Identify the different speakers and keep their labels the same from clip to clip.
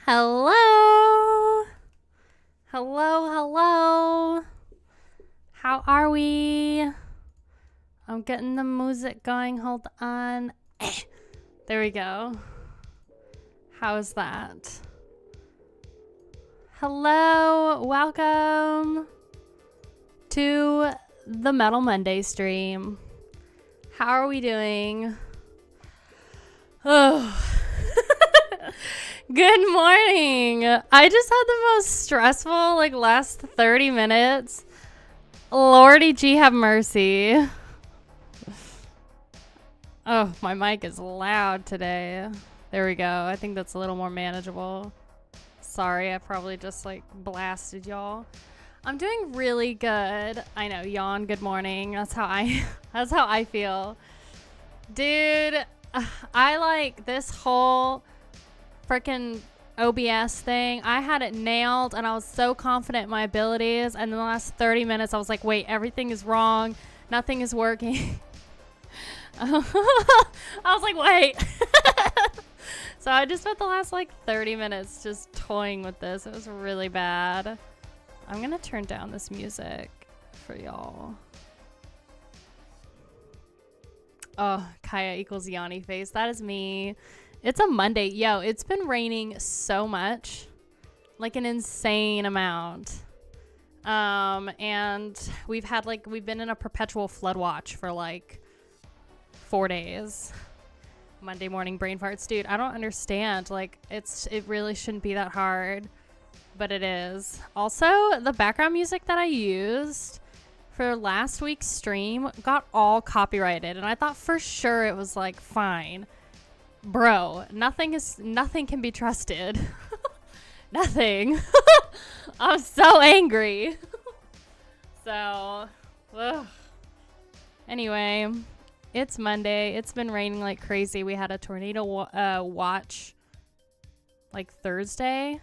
Speaker 1: Hello. Hello, hello. How are we? I'm getting the music going. Hold on. There we go. How's that? Hello. Welcome to the Metal Monday stream. How are we doing? Oh. Good morning. I just had the most stressful last 30 minutes. Lordy G have mercy. Oh, my mic is loud today. There we go. I think that's a little more manageable. Sorry, I probably just blasted y'all. I'm doing really good. I know, yawn, good morning. That's how I feel. Dude, I like this whole freaking OBS thing. I had it nailed and I was so confident in my abilities, and in the last 30 minutes I was like, wait, everything is wrong, nothing is working. I was like, wait. So I just spent the last 30 minutes just toying with this. It was really bad. I'm gonna turn down this music for y'all. Oh, Kaiya equals Yanni face. That is me. It's a Monday. Yo, it's been raining so much. An insane amount. And we've been in a perpetual flood watch for 4 days. Monday morning brain farts. Dude, I don't understand. It really shouldn't be that hard, but it is. Also, the background music that I used for last week's stream got all copyrighted, and I thought for sure it was fine. Bro, nothing can be trusted. Nothing. I'm so angry. So, ugh. Anyway, it's Monday. It's been raining like crazy. We had a tornado watch Thursday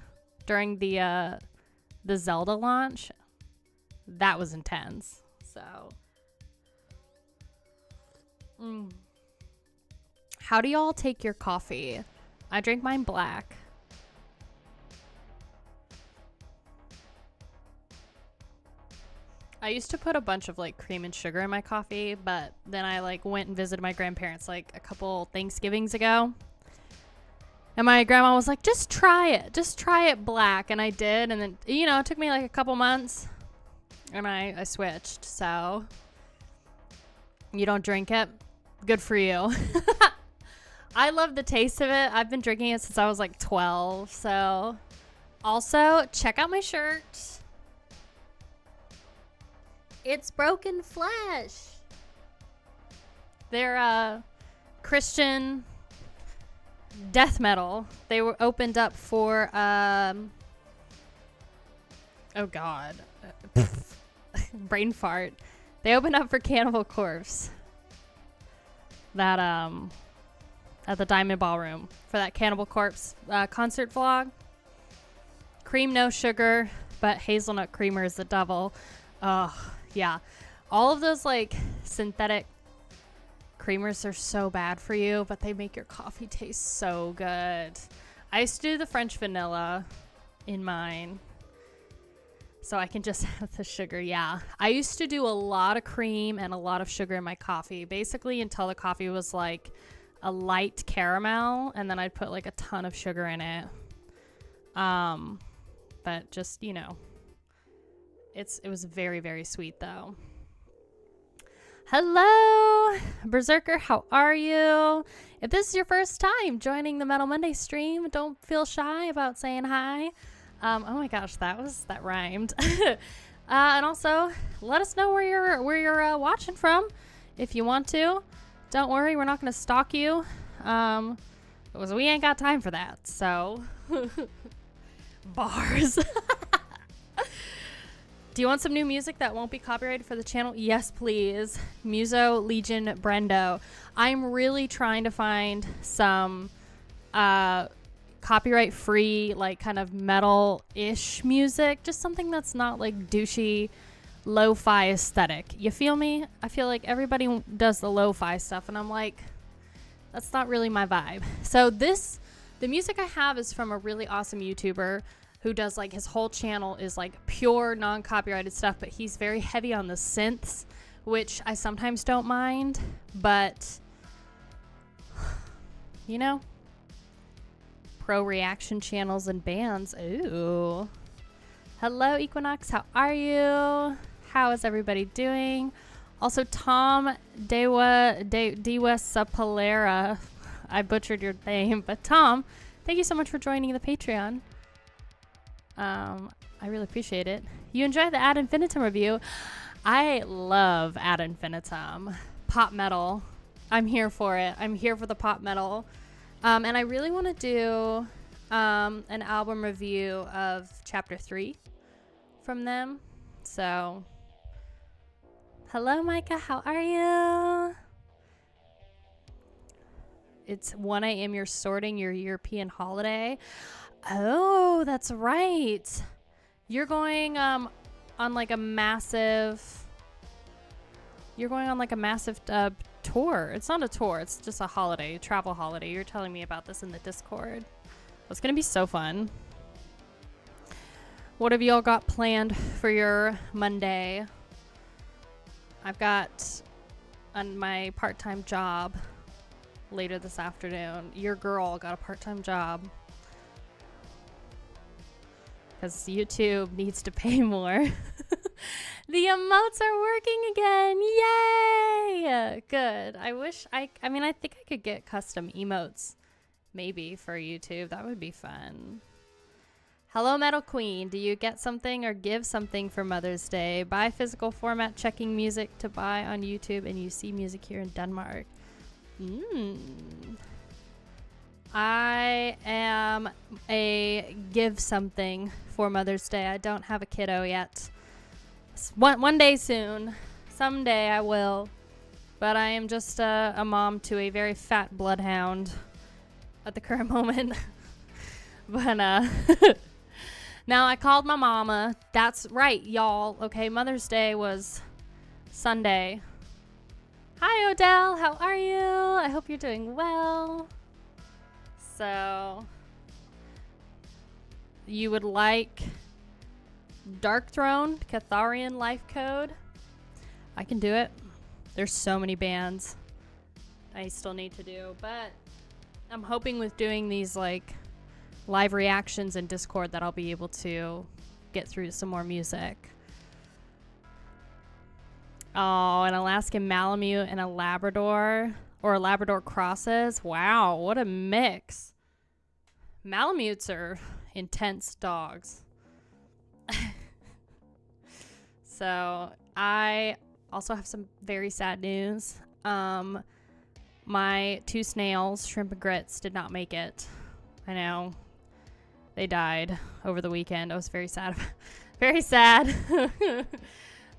Speaker 1: during the Zelda launch. That was intense. So, How do y'all take your coffee? I drink mine black. I used to put a bunch of cream and sugar in my coffee, but then I went and visited my grandparents a couple Thanksgivings ago. And my grandma was like, just try it. Just try it black. And I did. And then, it took me a couple months. And I switched. So, you don't drink it? Good for you. I love the taste of it. I've been drinking it since I was 12. So, also, check out my shirt. It's Broken Flesh. They're Christian death metal. They were opened up for oh god. Brain fart. They opened up for Cannibal Corpse. That at the Diamond Ballroom for that Cannibal Corpse concert vlog. Cream, no sugar, but hazelnut creamer is the devil. Oh, yeah. All of those synthetic creamers are so bad for you, but they make your coffee taste so good. I used to do the French vanilla in mine, so I can just have the sugar. Yeah. I used to do a lot of cream and a lot of sugar in my coffee, basically until the coffee was a light caramel, and then I'd put a ton of sugar in it. But just, it was very, very sweet though. Hello, Berserker. How are you? If this is your first time joining the Metal Monday stream, don't feel shy about saying hi. Oh my gosh, that rhymed. And also, let us know where you're watching from, if you want to. Don't worry, we're not gonna stalk you, because we ain't got time for that. So, bars. Do you want some new music that won't be copyrighted for the channel? Yes, please. Muso, Legion, Brendo. I'm really trying to find some copyright-free, kind of metal-ish music. Just something that's not douchey, lo-fi aesthetic. You feel me? I feel like everybody does the lo-fi stuff, and I'm like, that's not really my vibe. So this The music I have is from a really awesome YouTuber who does like his whole channel is like pure non-copyrighted stuff, but he's very heavy on the synths, which I sometimes don't mind, but you know, pro reaction channels and bands. Ooh. Hello, Equinox. How are you? How is everybody doing? Also, Tom Dewa Sapalera. I butchered your name, but Tom, thank you so much for joining the Patreon. I really appreciate it. You enjoyed the Ad Infinitum review. I love Ad Infinitum. Pop metal. I'm here for it. I'm here for the pop metal. And I really want to do an album review of Chapter 3 from them. So, hello, Micah. How are you? It's 1 a.m. You're sorting your European holiday. Oh, that's right. You're going on like a massive. You're going on like a massive tour. It's not a tour. It's just a holiday, travel holiday. You're telling me about this in the Discord. It's gonna be so fun. What have y'all got planned for your Monday? I've got on my part-time job later this afternoon. Your girl got a part-time job because YouTube needs to pay more. The emotes are working again. Yay! Good. I mean, I think I could get custom emotes maybe for YouTube. That would be fun. Hello, Metal Queen. Do you get something or give something for Mother's Day? Buy physical format checking music to buy on YouTube, and you see music here in Denmark. I am a give something for Mother's Day. I don't have a kiddo yet. One day soon. Someday I will. But I am just a mom to a very fat bloodhound at the current moment. But now I called my mama. That's right, y'all. Okay, Mother's Day was Sunday. Hi, Odell. How are you? I hope you're doing well. So, you would like Dark Throne, Catharian Life Code? I can do it. There's so many bands I still need to do, but I'm hoping with doing these like live reactions in Discord that I'll be able to get through some more music. Oh, an Alaskan Malamute and a Labrador, or a Labrador crosses. Wow, what a mix. Malamutes are intense dogs. So I also have some very sad news. My 2 snails, Shrimp and Grits, did not make it. I know. They died over the weekend. I was very sad. Very sad.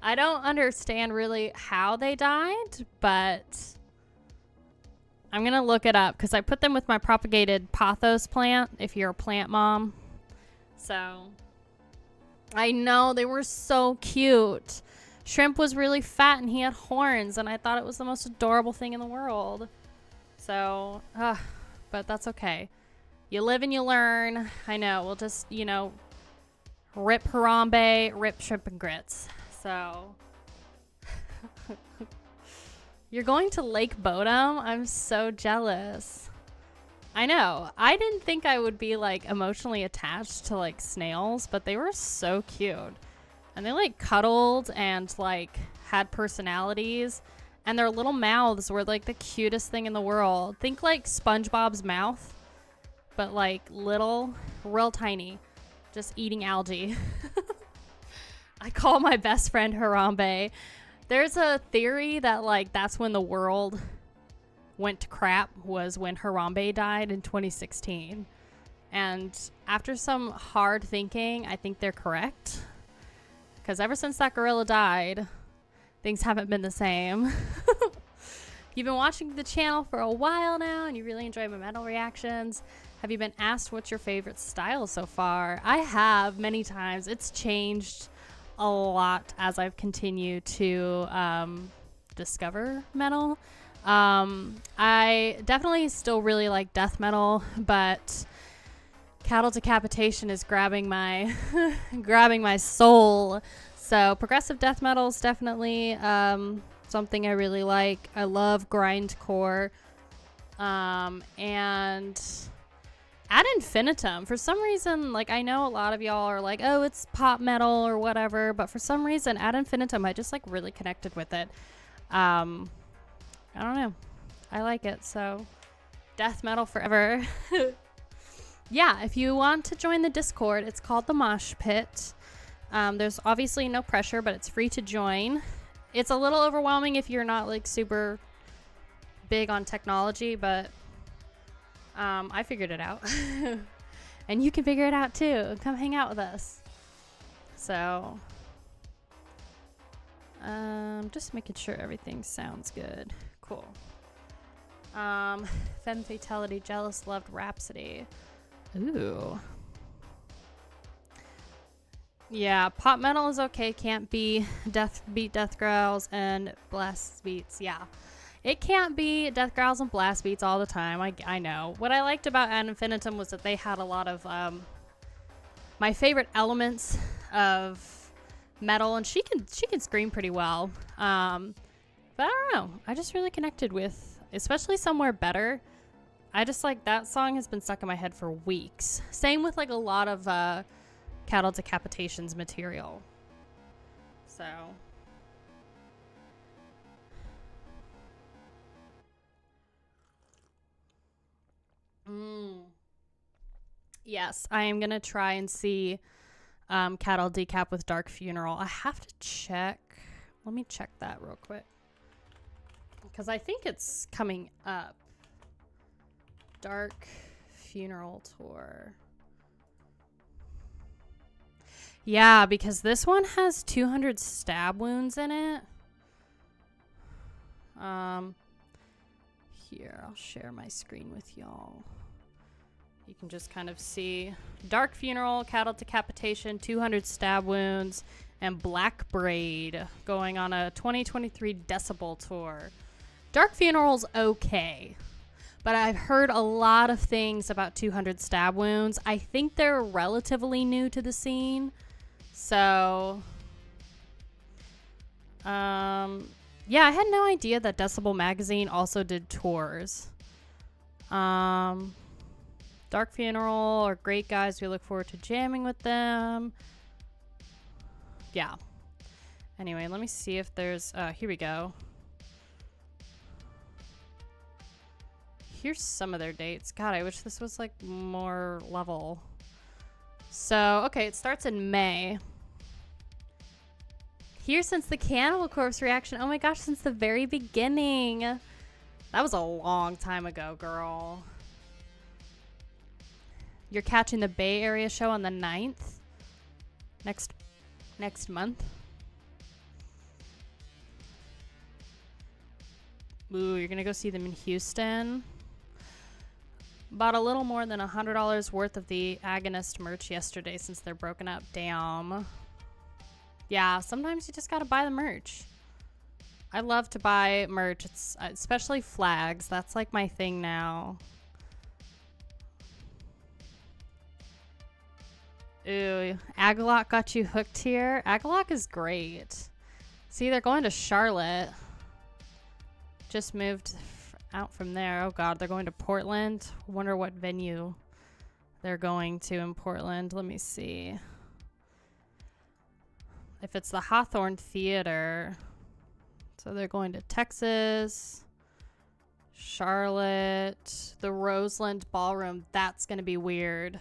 Speaker 1: I don't understand really how they died, but I'm going to look it up because I put them with my propagated pothos plant, if you're a plant mom. So I know they were so cute. Shrimp was really fat and he had horns, and I thought it was the most adorable thing in the world. So, but that's okay. You live and you learn. I know. We'll just, you know, rip Harambe, rip Shrimp and Grits. So, you're going to Lake Bodom? I'm so jealous. I know. I didn't think I would be like emotionally attached to like snails, but they were so cute. And they like cuddled and like had personalities, and their little mouths were like the cutest thing in the world. Think like SpongeBob's mouth, but like little, real tiny, just eating algae. I call my best friend Harambe. There's a theory that like that's when the world went to crap, was when Harambe died in 2016. And after some hard thinking, I think they're correct. Because ever since that gorilla died, things haven't been the same. You've been watching the channel for a while now, and you really enjoy my metal reactions. Have you been asked what's your favorite style so far? I have many times. It's changed a lot as I've continued to discover metal. I definitely still really like death metal, but Cattle decapitation is grabbing my grabbing my soul. So progressive death metal is definitely something I really like. I love grindcore. And ad infinitum, for some reason, like, I know a lot of y'all are like, oh, it's pop metal or whatever, but for some reason ad infinitum, I just like really connected with it. I don't know, I like it. So death metal forever. Yeah, if you want to join the Discord, it's called the Mosh Pit. There's obviously no pressure, but it's free to join. It's a little overwhelming if you're not like super big on technology, but I figured it out. And you can figure it out too. Come hang out with us. So just making sure everything sounds good. Cool. Femme Fatality, Jealous, Loved, Rhapsody. Ooh. Yeah, pop metal is okay. Can't be death growls and blast beats. Yeah. It can't be death growls and blast beats all the time. I know. What I liked about Ad Infinitum was that they had a lot of my favorite elements of metal, and she can scream pretty well. But I don't know. I just really connected with, especially Somewhere Better. I just like that song has been stuck in my head for weeks. Same with like a lot of Cattle Decapitation's material. So yes, I am gonna try and see Cattle Decap with Dark Funeral. I have to check. Let me check that real quick, because I think it's coming up. Dark Funeral Tour. Yeah, because this one has 200 stab wounds in it. Here, I'll share my screen with y'all. You can just kind of see Dark Funeral, Cattle Decapitation, 200 stab wounds, and Black Braid going on a 2023 Decibel tour. Dark Funeral's okay, but I've heard a lot of things about 200 stab wounds. I think they're relatively new to the scene. So, yeah, I had no idea that Decibel Magazine also did tours. Dark Funeral are great guys. We look forward to jamming with them. Yeah. Anyway, let me see if there's, here we go. Here's some of their dates. God, I wish this was like more level. So, okay, it starts in May. Here since the Cannibal Corpse reaction. Oh my gosh, since the very beginning. That was a long time ago, girl. You're catching the Bay Area show on the 9th. Next month. Ooh, you're gonna go see them in Houston. Bought a little more than $100 worth of the Agonist merch yesterday since they're broken up. Damn. Yeah, sometimes you just gotta buy the merch. I love to buy merch. It's especially flags. That's like my thing now. Ooh, Agalloch got you hooked here. Agalloch is great. See, they're going to Charlotte. Just moved out from there. Oh god, they're going to Portland. Wonder what venue they're going to in Portland. Let me see. If it's the Hawthorne Theater. So they're going to Texas, Charlotte, the Roseland Ballroom. That's going to be weird.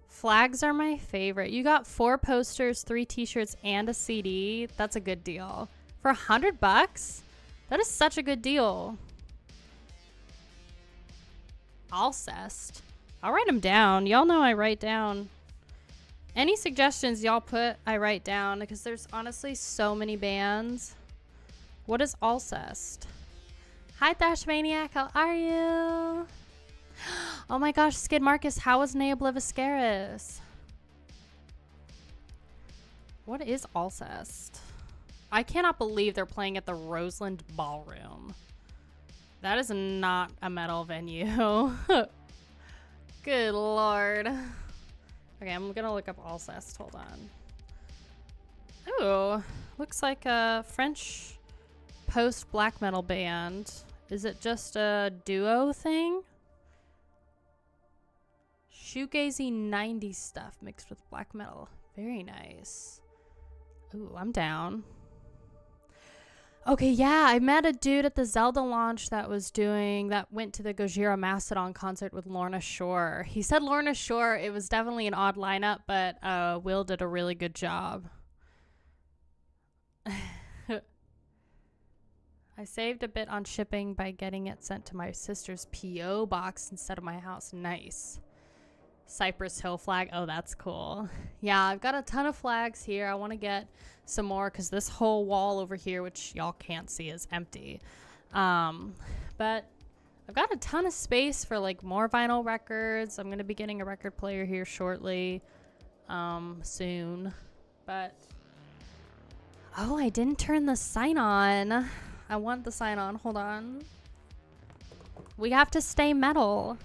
Speaker 1: Flags are my favorite. You got 4 posters, 3 t-shirts, and a CD. That's a good deal. For $100? That is such a good deal. Alcest. I'll write them down. Y'all know I write down. Any suggestions y'all put, I write down, because there's honestly so many bands. What is Alcest? Hi, Thrash Maniac. How are you? Oh my gosh, Skid Marcus. How was Nea Obliviscaris? What is Alcest? I cannot believe they're playing at the Roseland Ballroom. That is not a metal venue. Good lord. Okay, I'm gonna look up Alcest. Hold on. Oh, looks like a French post black metal band. Is it just a duo thing? Shoegazy 90s stuff mixed with black metal. Very nice. Ooh, I'm down. Okay, yeah, I met a dude at the Zelda launch that went to the Gojira Mastodon concert with Lorna Shore. He said Lorna Shore, it was definitely an odd lineup, but Will did a really good job. I saved a bit on shipping by getting it sent to my sister's P.O. box instead of my house. Nice. Cypress Hill flag. Oh, that's cool. Yeah, I've got a ton of flags here. I want to get some more because this whole wall over here, which y'all can't see, is empty. But I've got a ton of space for like more vinyl records. I'm going to be getting a record player here shortly, soon. But oh, I didn't turn the sign on. I want the sign on. Hold on. We have to stay metal.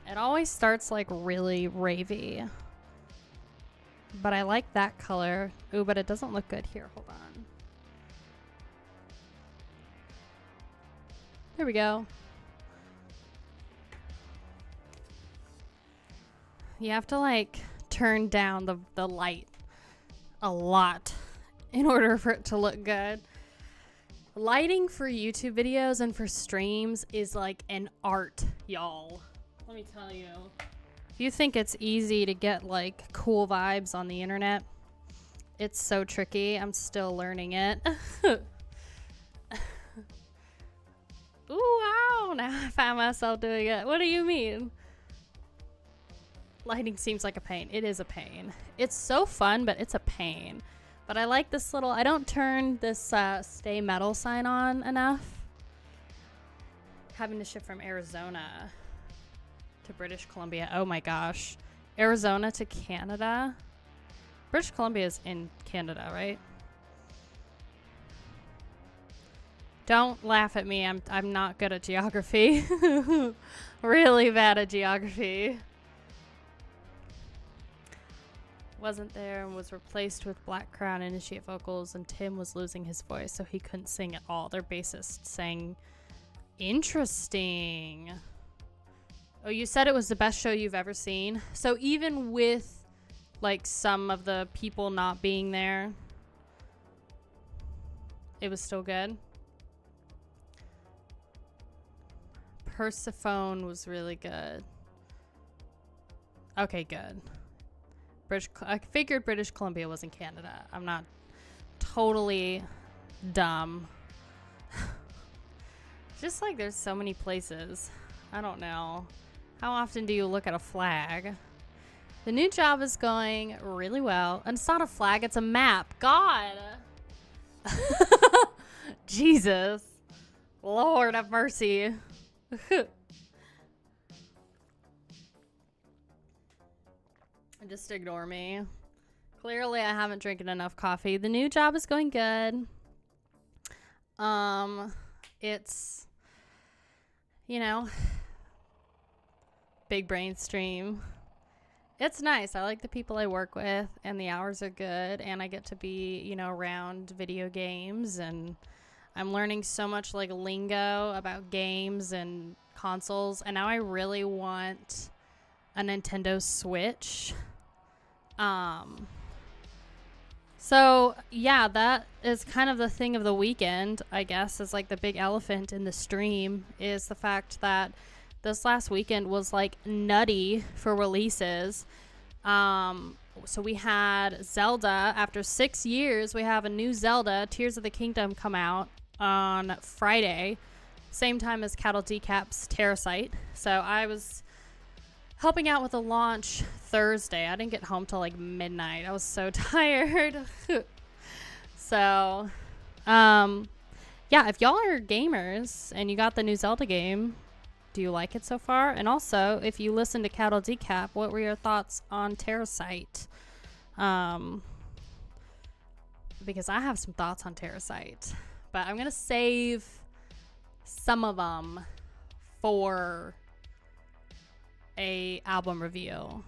Speaker 1: It always starts like really ravey. But I like that color. Ooh, but it doesn't look good here. Hold on. There we go. You have to like turn down the light a lot in order for it to look good. Lighting for YouTube videos and for streams is like an art, y'all. Let me tell you. If you think it's easy to get like cool vibes on the internet, it's so tricky. I'm still learning it. Ooh, wow. Now I find myself doing it. What do you mean? Lighting seems like a pain. It is a pain. It's so fun, but it's a pain. But I like this little... I don't turn this stay metal sign on enough. Having to ship from Arizona to British Columbia. Oh my gosh. Arizona to Canada? British Columbia is in Canada, right? Don't laugh at me. I'm not good at geography. Really bad at geography. Wasn't there and was replaced with Black Crown Initiate vocals, and Tim was losing his voice, so he couldn't sing at all. Their bassist sang. Interesting. Oh, you said it was the best show you've ever seen. So even with like some of the people not being there, it was still good. Persephone was really good. Okay, good. I figured British Columbia was in Canada. I'm not totally dumb. Just like there's so many places. I don't know. How often do you look at a flag? The new job is going really well. And it's not a flag, it's a map. God. Jesus. Lord have mercy. Just ignore me. Clearly I haven't drinking enough coffee. The new job is going good. It's, you know, big brain stream. It's nice. I like the people I work with, and the hours are good, and I get to be, you know, around video games, and I'm learning so much like lingo about games and consoles, and now I really want a Nintendo Switch. So yeah, that is kind of the thing of the weekend, I guess, is like the big elephant in the stream is the fact that this last weekend was like nutty for releases. So we had Zelda. After 6 years, we have a new Zelda, Tears of the Kingdom, come out on Friday, same time as Cattle Decap's Terrasite. So I was helping out with the launch Thursday. I didn't get home till like midnight. I was so tired. So, yeah, if y'all are gamers and you got the new Zelda game, do you like it so far? And also, if you listen to Cattle Decap, what were your thoughts on Terrasite? Because I have some thoughts on Terrasite, but I'm gonna save some of them for a album review.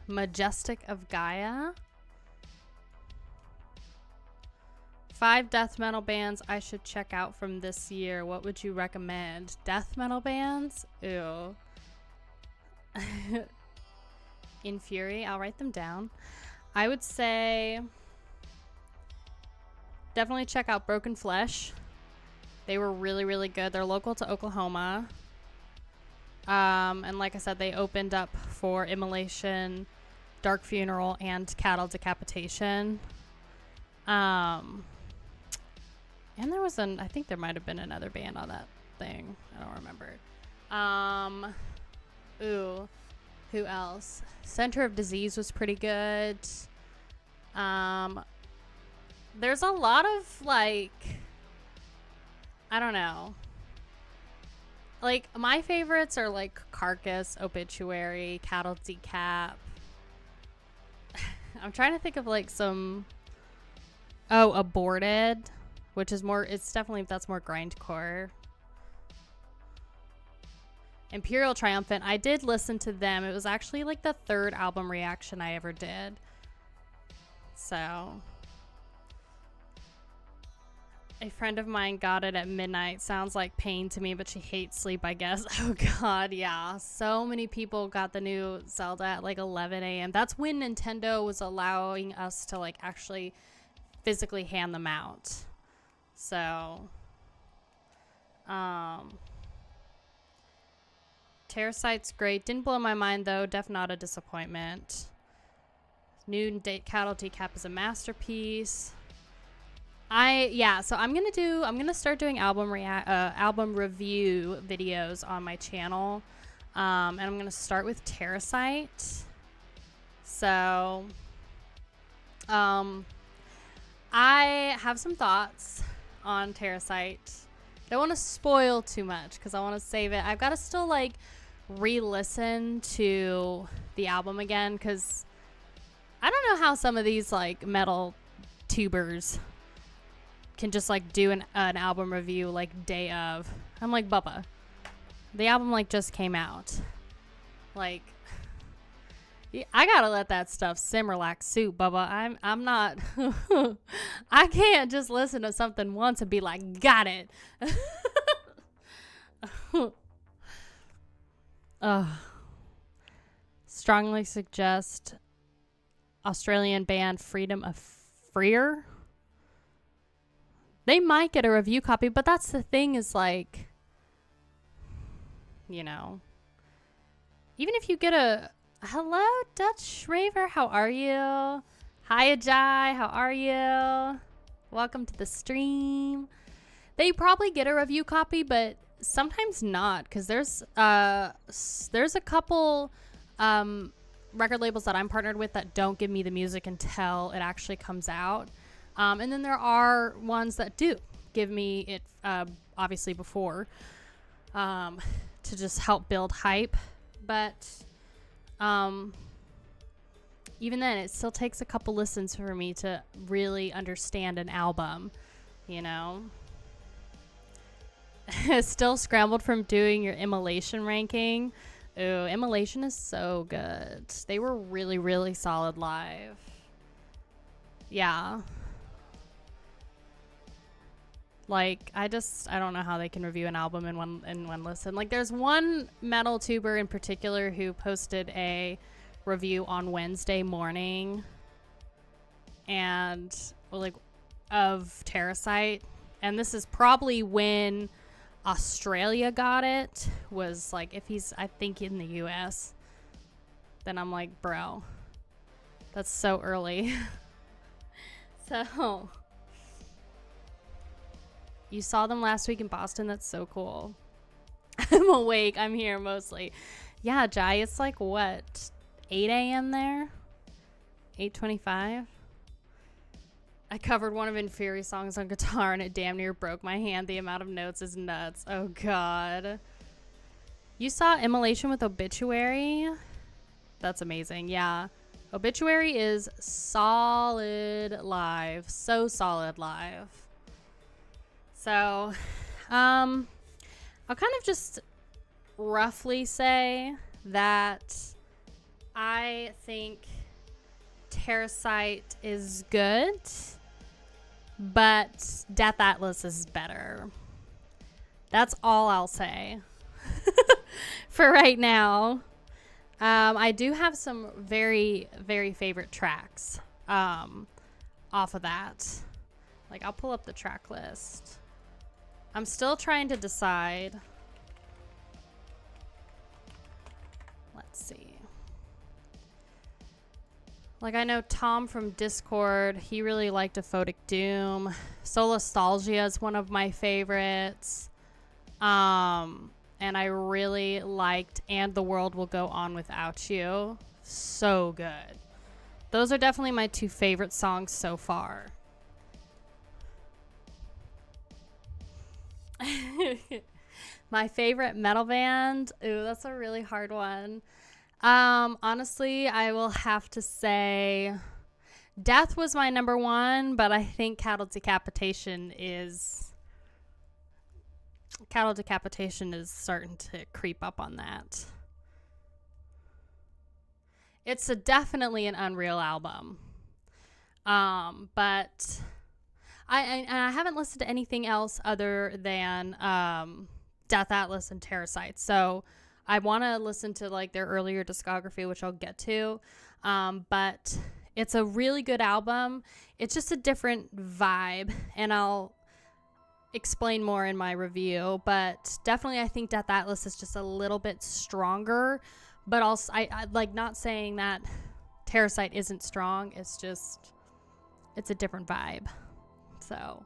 Speaker 1: Majestic of Gaia. 5 death metal bands I should check out from this year. What would you recommend? Death metal bands? Ew. In Fury, I'll write them down. I would say definitely check out Broken Flesh. They were really, really good. They're local to Oklahoma. And like I said, they opened up for Immolation, Dark Funeral, and Cattle Decapitation. And there was I think there might have been another band on that thing. I don't remember. Who else? Center of Disease was pretty good. There's a lot of, like, I don't know. Like, my favorites are, like, Carcass, Obituary, Cattle Decap. I'm trying to think of, like, some... Oh, Aborted, which is more... It's definitely... That's more grindcore. Imperial Triumphant. I did listen to them. It was actually, like, the 3rd album reaction I ever did. So... A friend of mine got it at midnight. Sounds like pain to me, but she hates sleep, I guess. Oh, God, yeah. So many people got the new Zelda at, like, 11 a.m. That's when Nintendo was allowing us to, like, actually physically hand them out. So, Terrasite's great. Didn't blow my mind, though. Definitely not a disappointment. New Cattle Decap is a masterpiece. So I'm gonna start doing album review videos on my channel, and I'm gonna start with Terrasite. So, I have some thoughts on Terrasite. Don't want to spoil too much because I want to save it. I've got to still, like, re-listen to the album again because I don't know how some of these, like, metal tubers can just, like, do an album review, like, day of. I'm like, Bubba, the album, like, just came out. Like, I gotta let that stuff simmer like soup, Bubba. I'm not I can't just listen to something once and be like, got it. Strongly suggest Australian band Freedom of Freer. They might get a review copy, but that's the thing is, like, you know, even if you get a hello, Dutch Raver, how are you? Hi, Ajay, how are you? Welcome to the stream. They probably get a review copy, but sometimes not, because there's a couple record labels that I'm partnered with that don't give me the music until it actually comes out. And then there are ones that do give me it, obviously, before, to just help build hype. But even then, it still takes a couple listens for me to really understand an album, you know? Still scrambled from doing your Immolation ranking. Ooh, Immolation is so good. They were really, really solid live. Yeah. Like, I don't know how they can review an album in one listen. Like, there's one metal tuber in particular who posted a review on Wednesday morning and, like, of Terrasite. And this is probably when Australia got it, was, like, if he's, I think, in the US. Then I'm like, bro, that's so early. So... You saw them last week in Boston. That's so cool. I'm awake. I'm here mostly. Yeah, Jai, it's like, what, 8 a.m. there? 8:25? I covered one of Inferi's songs on guitar, and it damn near broke my hand. The amount of notes is nuts. Oh, God. You saw Immolation with Obituary? That's amazing. Yeah. Obituary is solid live. So solid live. So, I'll kind of just roughly say that I think Terrasite is good, but Death Atlas is better. That's all I'll say for right now. I do have some very, very favorite tracks off of that. Like, I'll pull up the track list. I'm still trying to decide. Let's see. Like, I know Tom from Discord, he really liked Aphotic Doom. Solastalgia is one of my favorites. And I really liked And the World Will Go On Without You. So good. Those are definitely my two favorite songs so far. My favorite metal band? Ooh, that's a really hard one. Honestly, I will have to say Death was my number one, but I think Cattle Decapitation is starting to creep up on that. It's definitely an Unreal album. But I haven't listened to anything else other than Death Atlas and Terrasite. So I want to listen to like their earlier discography, which I'll get to. But it's a really good album. It's just a different vibe, and I'll explain more in my review. But definitely I think Death Atlas is just a little bit stronger. But also, I like not saying that Terrasite isn't strong. It's just, it's a different vibe. So,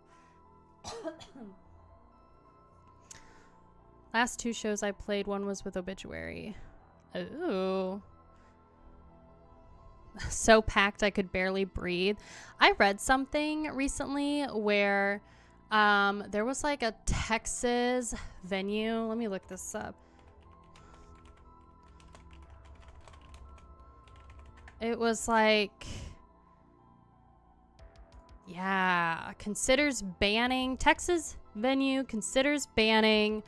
Speaker 1: last two shows I played, one was with Obituary. Ooh. So packed I could barely breathe. I read something recently where there was like a Texas venue. Let me look this up. It was like, yeah, Texas venue considers banning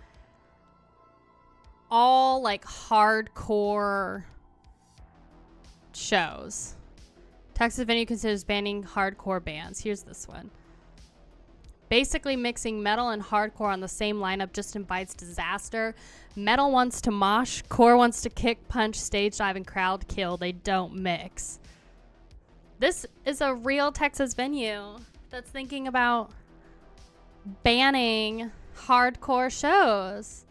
Speaker 1: all like hardcore shows. Texas venue considers banning hardcore bands. Here's this one. Basically mixing metal and hardcore on the same lineup just invites disaster. Metal wants to mosh, core wants to kick, punch, stage dive, and crowd kill. They don't mix. This is a real Texas venue that's thinking about banning hardcore shows.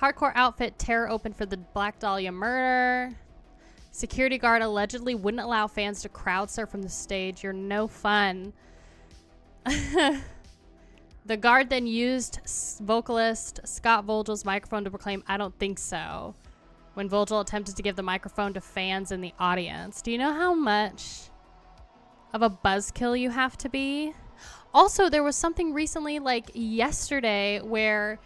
Speaker 1: Hardcore outfit tear open for the Black Dahlia murder. Security guard allegedly wouldn't allow fans to crowd surf from the stage. You're no fun. The guard then used vocalist Scott Vogel's microphone to proclaim, "I don't think so," when Vogel attempted to give the microphone to fans in the audience. Do you know how much of a buzzkill you have to be? Also, there was something recently, like yesterday, where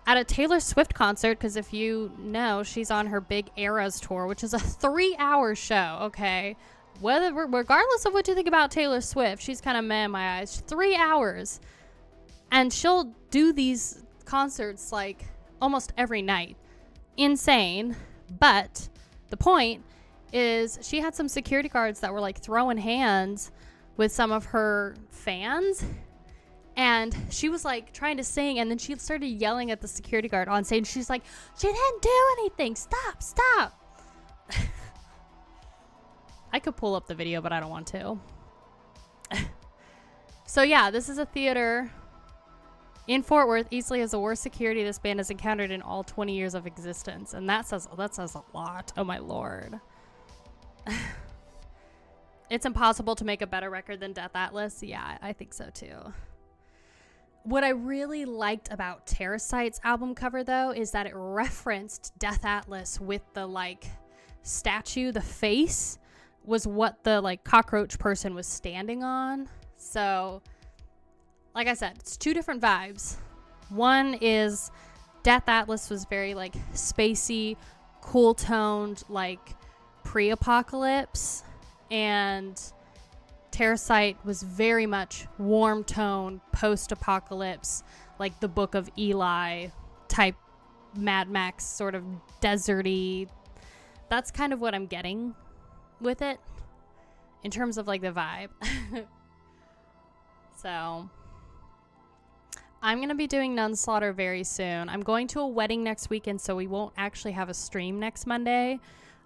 Speaker 1: at a Taylor Swift concert, because if you know, she's on her big Eras tour, which is a 3-hour show, okay? Regardless of what you think about Taylor Swift, she's kind of meh in my eyes. 3 hours. And she'll do these concerts like almost every night. Insane. But the point is she had some security guards that were like throwing hands with some of her fans. And she was like trying to sing, and then she started yelling at the security guard on stage. She's like, "She didn't do anything. Stop, stop." I could pull up the video, but I don't want to. So yeah, this is a theater in Fort Worth. Easily has the worst security this band has encountered in all 20 years of existence. And that says a lot. Oh my Lord. It's impossible to make a better record than Death Atlas. Yeah, I think so too. What I really liked about Terrasite's album cover, though, is that it referenced Death Atlas with the like statue. The face was what the like cockroach person was standing on. So like I said, it's two different vibes. One is Death Atlas was very like spacey, cool toned, like pre-apocalypse, and Terrasite was very much warm tone, post-apocalypse, like the Book of Eli type Mad Max sort of deserty. That's kind of what I'm getting with it in terms of like the vibe. So I'm going to be doing Nun Slaughter very soon. I'm going to a wedding next weekend, so we won't actually have a stream next Monday.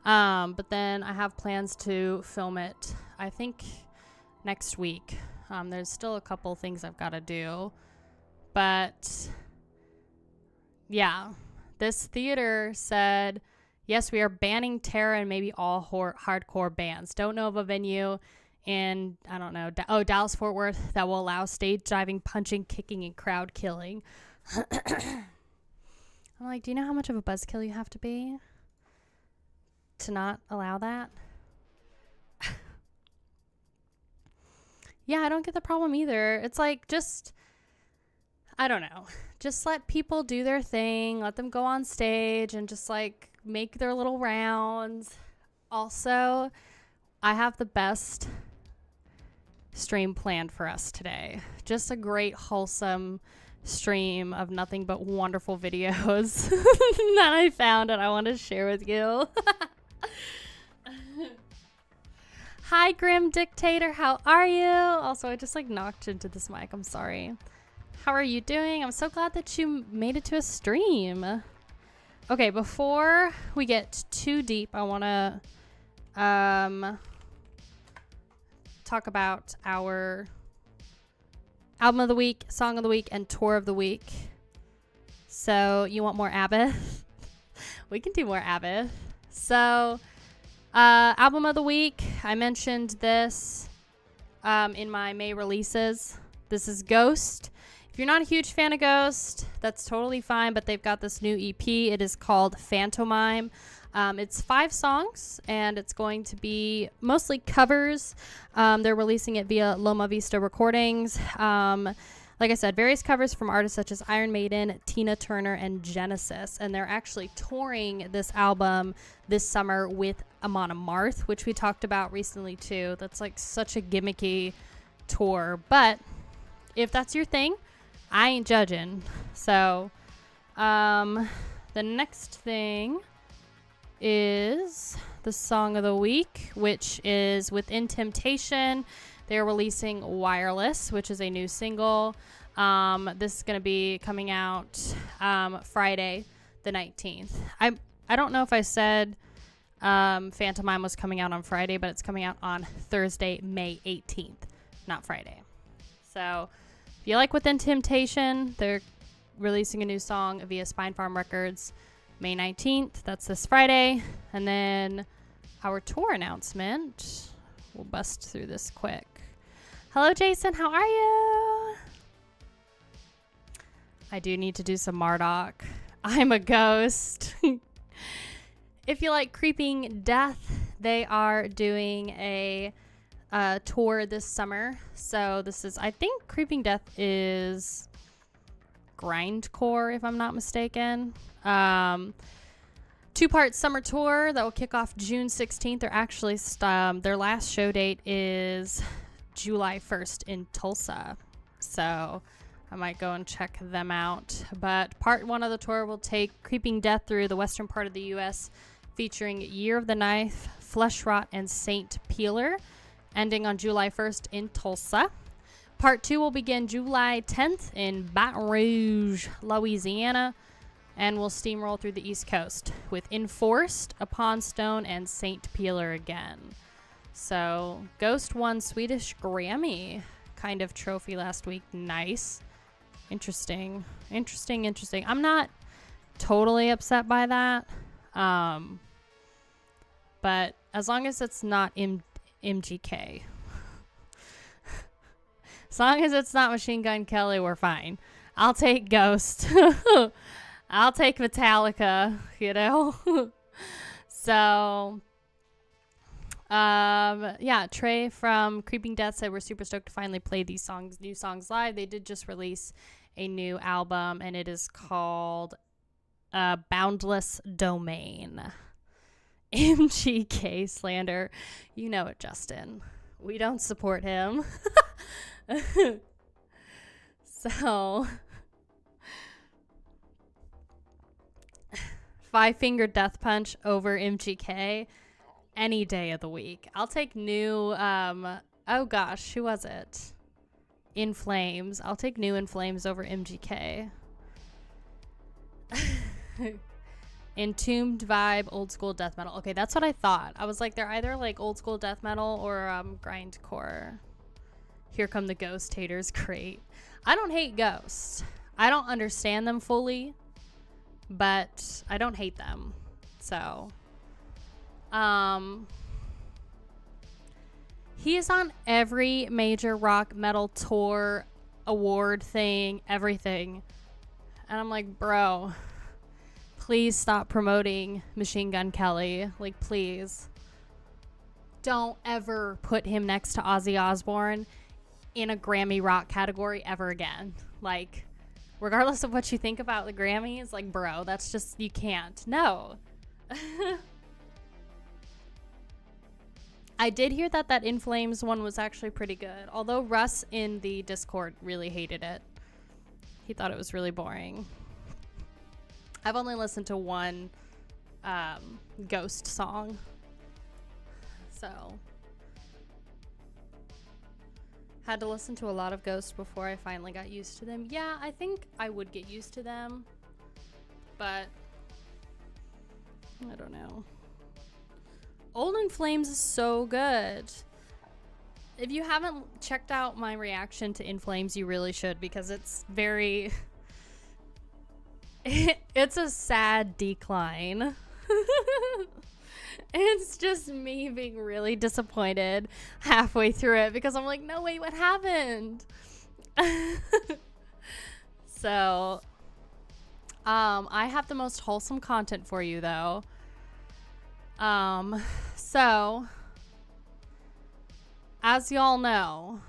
Speaker 1: But then I have plans to film it, I think, next week. There's still a couple things I've got to do. But yeah, this theater said, yes, we are banning Terror and maybe all hardcore bands. Don't know of a venue in, I don't know, Dallas Fort Worth that will allow stage diving, punching, kicking, and crowd killing. I'm like, do you know how much of a buzzkill you have to be to not allow that? Yeah, I don't get the problem either. It's like, just, I don't know. Just let people do their thing. Let them go on stage and just like make their little rounds. Also, I have the best stream planned for us today. Just a great wholesome stream of nothing but wonderful videos that I found and I want to share with you. Hi, Grim Dictator. How are you? Also, I just like knocked into this mic. I'm sorry. How are you doing? I'm so glad that you made it to a stream. Okay, before we get too deep, I want to talk about our album of the week, song of the week, and tour of the week. So you want more Abbath? We can do more Abbath. So album of the week, I mentioned this in my May releases. This is Ghost. If you're not a huge fan of Ghost, that's totally fine, but they've got this new EP. It is called PHANTOMIME. It's 5 songs, and it's going to be mostly covers. They're releasing it via Loma Vista Recordings. Like I said, various covers from artists such as Iron Maiden, Tina Turner, and Genesis. And they're actually touring this album this summer with Amon Amarth, which we talked about recently, too. That's like such a gimmicky tour. But if that's your thing, I ain't judging. So the next thing is the song of the week, which is Within Temptation. They're releasing Wireless, which is a new single. This is going to be coming out Friday the 19th. I don't know if I said PHANTOMIME was coming out on Friday, but it's coming out on Thursday, May 18th, not Friday. So if you like Within Temptation, they're releasing a new song via Spine Farm Records May 19th. That's this Friday. And then our tour announcement. We'll bust through this quick. Hello, Jason. How are you? I do need to do some Marduk. I'm a ghost. If you like Creeping Death, they are doing a tour this summer. So this is, I think Creeping Death is grindcore, if I'm not mistaken. 2-part summer tour that will kick off June 16th. They're actually their last show date is July 1st in Tulsa. So I might go and check them out. But part 1 of the tour will take Creeping Death through the western part of the U.S., featuring Year of the Knife, Flesh Rot, and Saint Peeler, ending on July 1st in Tulsa. Part 2 will begin July 10th in Baton Rouge, Louisiana, and will steamroll through the East Coast with Enforced, Upon Stone, and Saint Peeler again. So Ghost won Swedish Grammy kind of trophy last week. Nice. Interesting. I'm not totally upset by that. But as long as it's not MGK. As long as it's not Machine Gun Kelly, we're fine. I'll take Ghost. I'll take Metallica, you know? So, yeah, Trey from Creeping Death said we're super stoked to finally play these new songs live. They did just release a new album, and it is called boundless domain. MGK slander. You know it, Justin. We don't support him. So, Five Finger Death Punch over MGK any day of the week. I'll take new, oh gosh, who was it? In Flames. I'll take new In Flames over MGK. Entombed vibe, old school death metal. Okay, that's what I thought. I was like, they're either like old school death metal or grindcore. Here Come the Ghost haters. Great. I don't hate Ghost. I don't understand them fully, but I don't hate them. So, he is on every major rock metal tour, award thing, everything. And I'm like, bro, please stop promoting Machine Gun Kelly. Like, please. Don't ever put him next to Ozzy Osbourne in a Grammy rock category ever again. Like, regardless of what you think about the Grammys, like, bro, that's just, you can't. No. I did hear that In Flames one was actually pretty good. Although Russ in the Discord really hated it. He thought it was really boring. I've only listened to one Ghost song. So, had to listen to a lot of Ghost before I finally got used to them. Yeah, I think I would get used to them, but I don't know. Old In Flames is so good. If you haven't checked out my reaction to In Flames, you really should, because it's very... it's a sad decline. It's just me being really disappointed halfway through it, because I'm like, no, wait, what happened? So, I have the most wholesome content for you, though. So, as y'all know,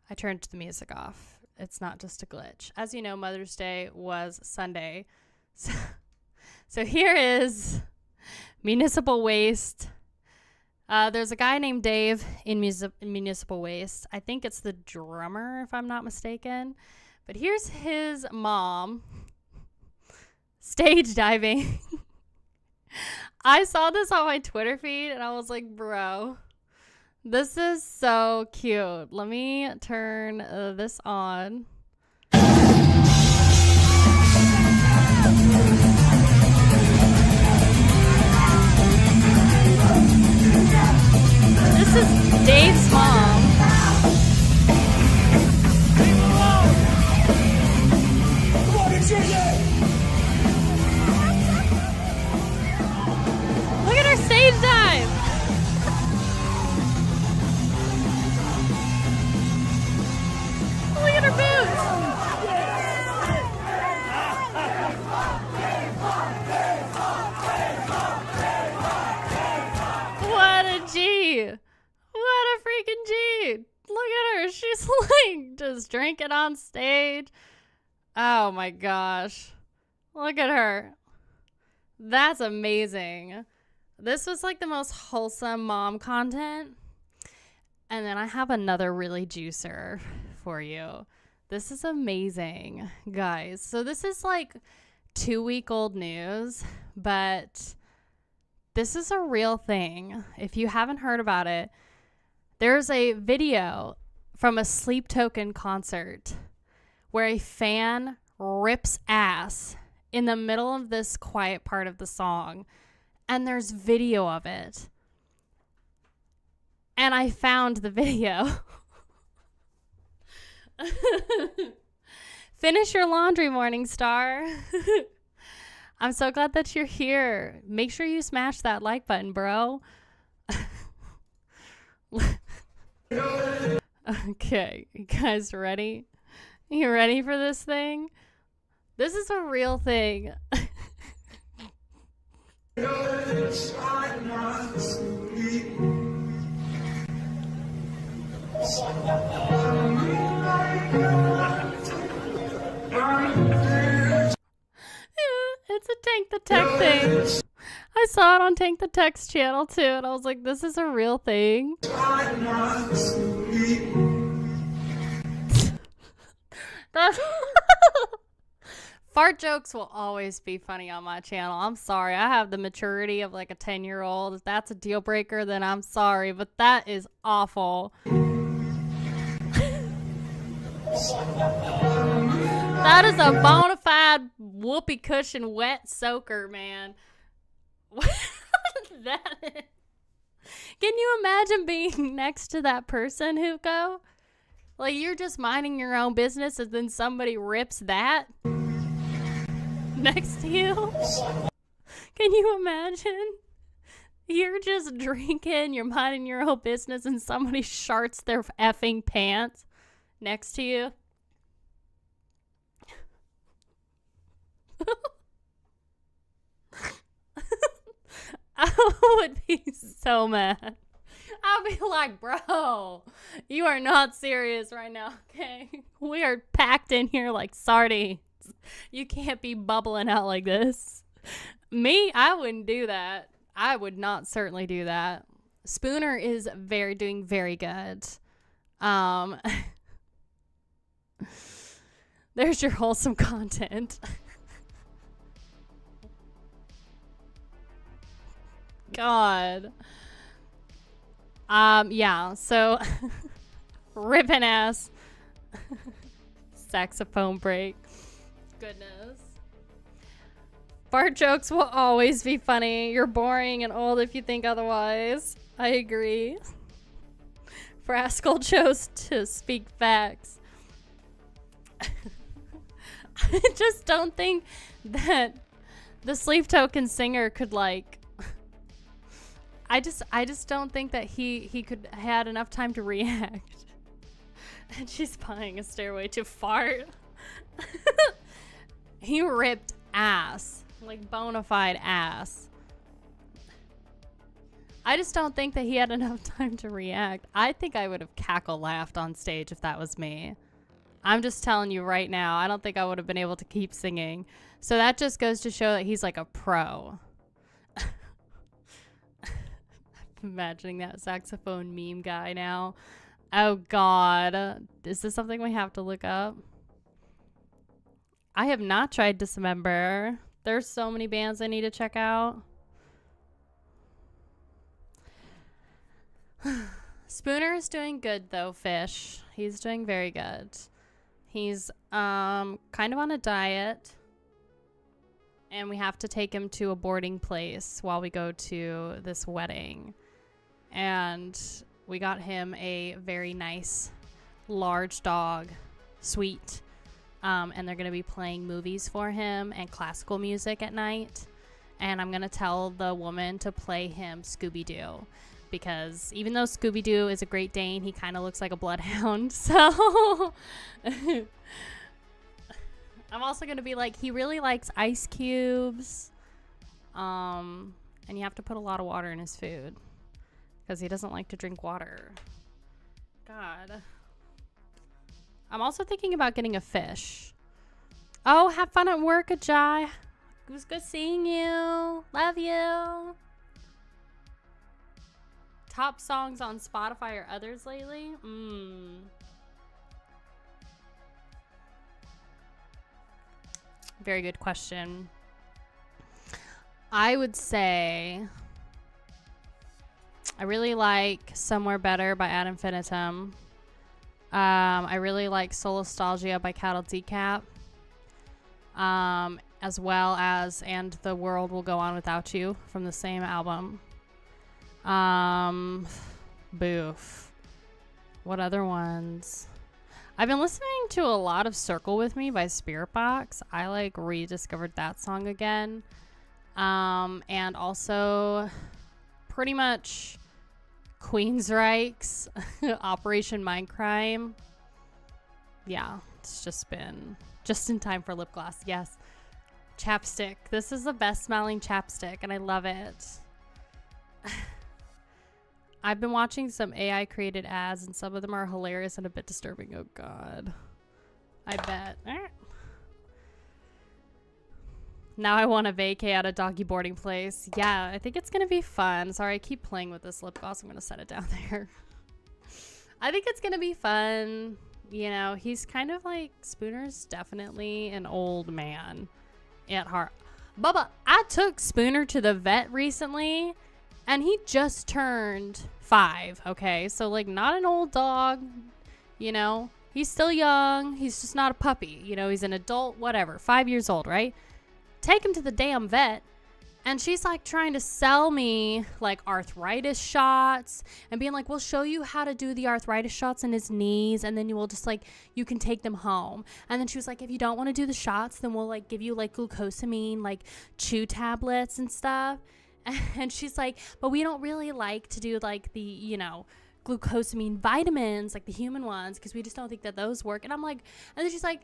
Speaker 1: I turned the music off. It's not just a glitch. As you know, Mother's Day was Sunday. So here is Municipal Waste. There's a guy named Dave in Municipal Waste. I think it's the drummer, if I'm not mistaken. But here's his mom stage diving. I saw this on my Twitter feed and I was like, bro, this is so cute. Let me turn this on. This is Dave's mom. Look at her stage dive. Look at her boots. What a G. What a freaking G. Look at her. She's like just drinking on stage. Oh my gosh. Look at her. That's amazing. This was like the most wholesome mom content. And then I have another really juicer for you. This is amazing, guys. So this is like 2-week-old news, but this is a real thing. If you haven't heard about it, there's a video from a Sleep Token concert where a fan rips ass in the middle of this quiet part of the song, and there's video of it. And I found the video. Finish your laundry, Morningstar. I'm so glad that you're here. Make sure you smash that like button, bro. Okay, you guys ready? You ready for this thing? This is a real thing. the Tank the Tech thing. I saw it on Tank the Tech's channel too, and I was like, this is a real thing. Fart jokes will always be funny on my channel. I'm sorry. I have the maturity of like a 10-year-old. If that's a deal breaker, then I'm sorry, but that is awful. That is a bona fide whoopee cushion wet soaker, man. That is... Can you imagine being next to that person, Hugo? Like, you're just minding your own business and then somebody rips that next to you? Can you imagine? You're just drinking, you're minding your own business, and somebody sharts their effing pants next to you. I would be so mad. I'll be like, bro, you are not serious right now, okay? We are packed in here like sardines. You can't be bubbling out like this. Me, I wouldn't do that. I would not certainly do that. Spooner is doing very good. There's your wholesome content. God. Yeah, so ripping ass saxophone break. Goodness. Fart jokes will always be funny. You're boring and old if you think otherwise. I agree. Frascal chose to speak facts. I just don't think that the Sleep Token singer could like I just don't think that he could had enough time to react. And she's buying a Stairway to Fart. He ripped ass. Like bona fide ass. I just don't think that he had enough time to react. I think I would have cackle laughed on stage if that was me. I'm just telling you right now, I don't think I would have been able to keep singing. So that just goes to show that he's like a pro. Imagining that saxophone meme guy now. Oh God. Is this something we have to look up? I have not tried Dismember. There's so many bands I need to check out. Spooner is doing good though, Fish. He's doing very good. He's kind of on a diet. And we have to take him to a boarding place while we go to this wedding. And we got him a very nice large dog suite. And they're going to be playing movies for him and classical music at night. And I'm going to tell the woman to play him Scooby-Doo. Because even though Scooby-Doo is a Great Dane, he kind of looks like a Bloodhound. So I'm also going to be like, he really likes ice cubes. And you have to put a lot of water in his food. Because he doesn't like to drink water. God. I'm also thinking about getting a fish. Oh, have fun at work, Ajay. It was good seeing you. Love you. Top songs on Spotify or others lately? Very good question. I would say I really like Somewhere Better by Ad Infinitum. I really like Solastalgia by Cattle Decap. As well as And the World Will Go On Without You from the same album. Boof. What other ones? I've been listening to a lot of Circle With Me by Spirit Box. I like rediscovered that song again. And also pretty much Queensryche's Operation Mindcrime. Yeah, it's just been just in time for lip gloss. Yes. Chapstick. This is the best smelling chapstick and I love it. I've been watching some AI created ads and some of them are hilarious and a bit disturbing. Oh God. I bet. Now I want to vacay at a doggy boarding place. Yeah, I think it's going to be fun. Sorry, I keep playing with this lip gloss. I'm going to set it down there. I think it's going to be fun. You know, he's kind of like, Spooner's definitely an old man at heart. Bubba, I took Spooner to the vet recently, and he just turned 5, okay? So, like, not an old dog, you know? He's still young. He's just not a puppy. You know, he's an adult, whatever. 5 years old, right? Take him to the damn vet, and she's like trying to sell me like arthritis shots and being like, we'll show you how to do the arthritis shots in his knees, and then you will just like, you can take them home. And then she was like, if you don't want to do the shots, then we'll like give you like glucosamine, like chew tablets and stuff. And she's like, but we don't really like to do like the, you know, glucosamine vitamins, like the human ones, because we just don't think that those work. And I'm like, and then she's like,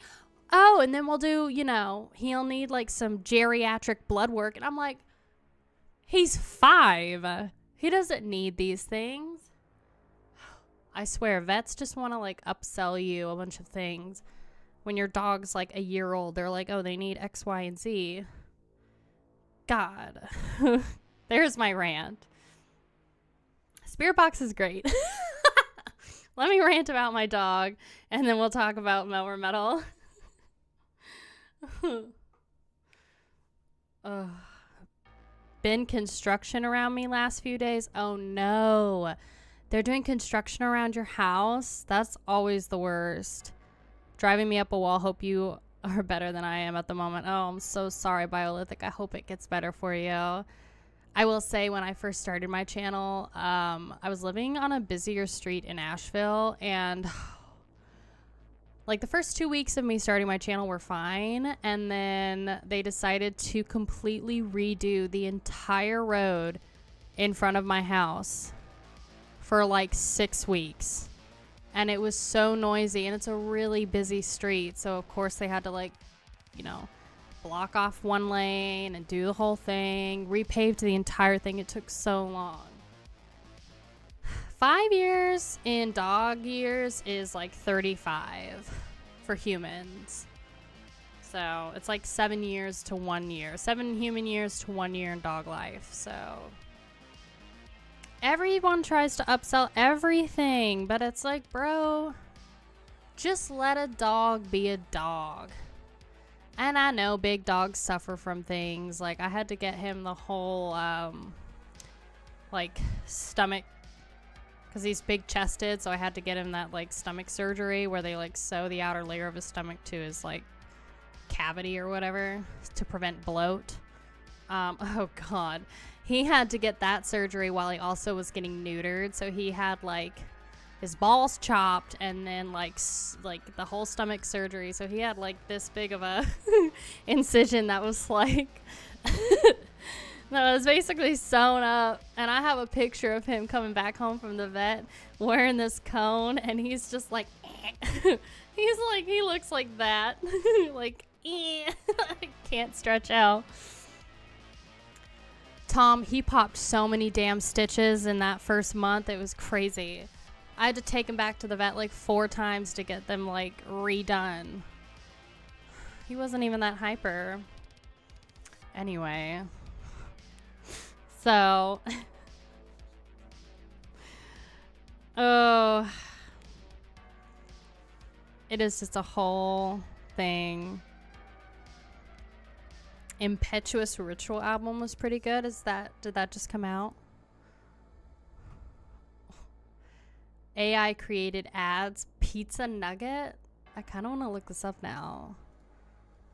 Speaker 1: oh, and then we'll do, you know, he'll need like some geriatric blood work. And I'm like, he's 5. He doesn't need these things. I swear, vets just want to like upsell you a bunch of things. When your dog's like a year old, they're like, oh, they need X, Y, and Z. God. There's my rant. Spirit box is great. Let me rant about my dog, and then we'll talk about Melwer Metal. Been construction around me last few days. Oh no, they're doing construction around your house. That's always the worst. Driving me up a wall. Hope you are better than I am at the moment. Oh, I'm so sorry, Biolithic. I hope it gets better for you. I will say, when I first started my channel, I was living on a busier street in Asheville, and like the first 2 weeks of me starting my channel were fine, and then they decided to completely redo the entire road in front of my house for like 6 weeks. And it was so noisy, and it's a really busy street, so of course they had to like, you know, block off one lane and do the whole thing, repaved the entire thing. It took so long. 5 years in dog years is like 35 for humans. So it's like 7 years to 1 year. 7 human years to 1 year in dog life. So everyone tries to upsell everything, but it's like, bro, just let a dog be a dog. And I know big dogs suffer from things. Like, I had to get him the whole, like, stomach, because he's big chested, so I had to get him that like stomach surgery where they like sew the outer layer of his stomach to his like cavity or whatever to prevent bloat. Oh god, he had to get that surgery while he also was getting neutered, so he had like his balls chopped and then like the whole stomach surgery, so he had like this big of a incision that was like that was basically sewn up. And I have a picture of him coming back home from the vet wearing this cone, and he's just like he's like, he looks like that. Like I can't stretch out. Tom, he popped so many damn stitches in that first month, it was crazy. I had to take him back to the vet like 4 times to get them like redone. He wasn't even that hyper. Anyway. So. Oh. It is just a whole thing. Impetuous Ritual album was pretty good. Did that just come out? AI created ads. Pizza nugget? I kind of want to look this up now.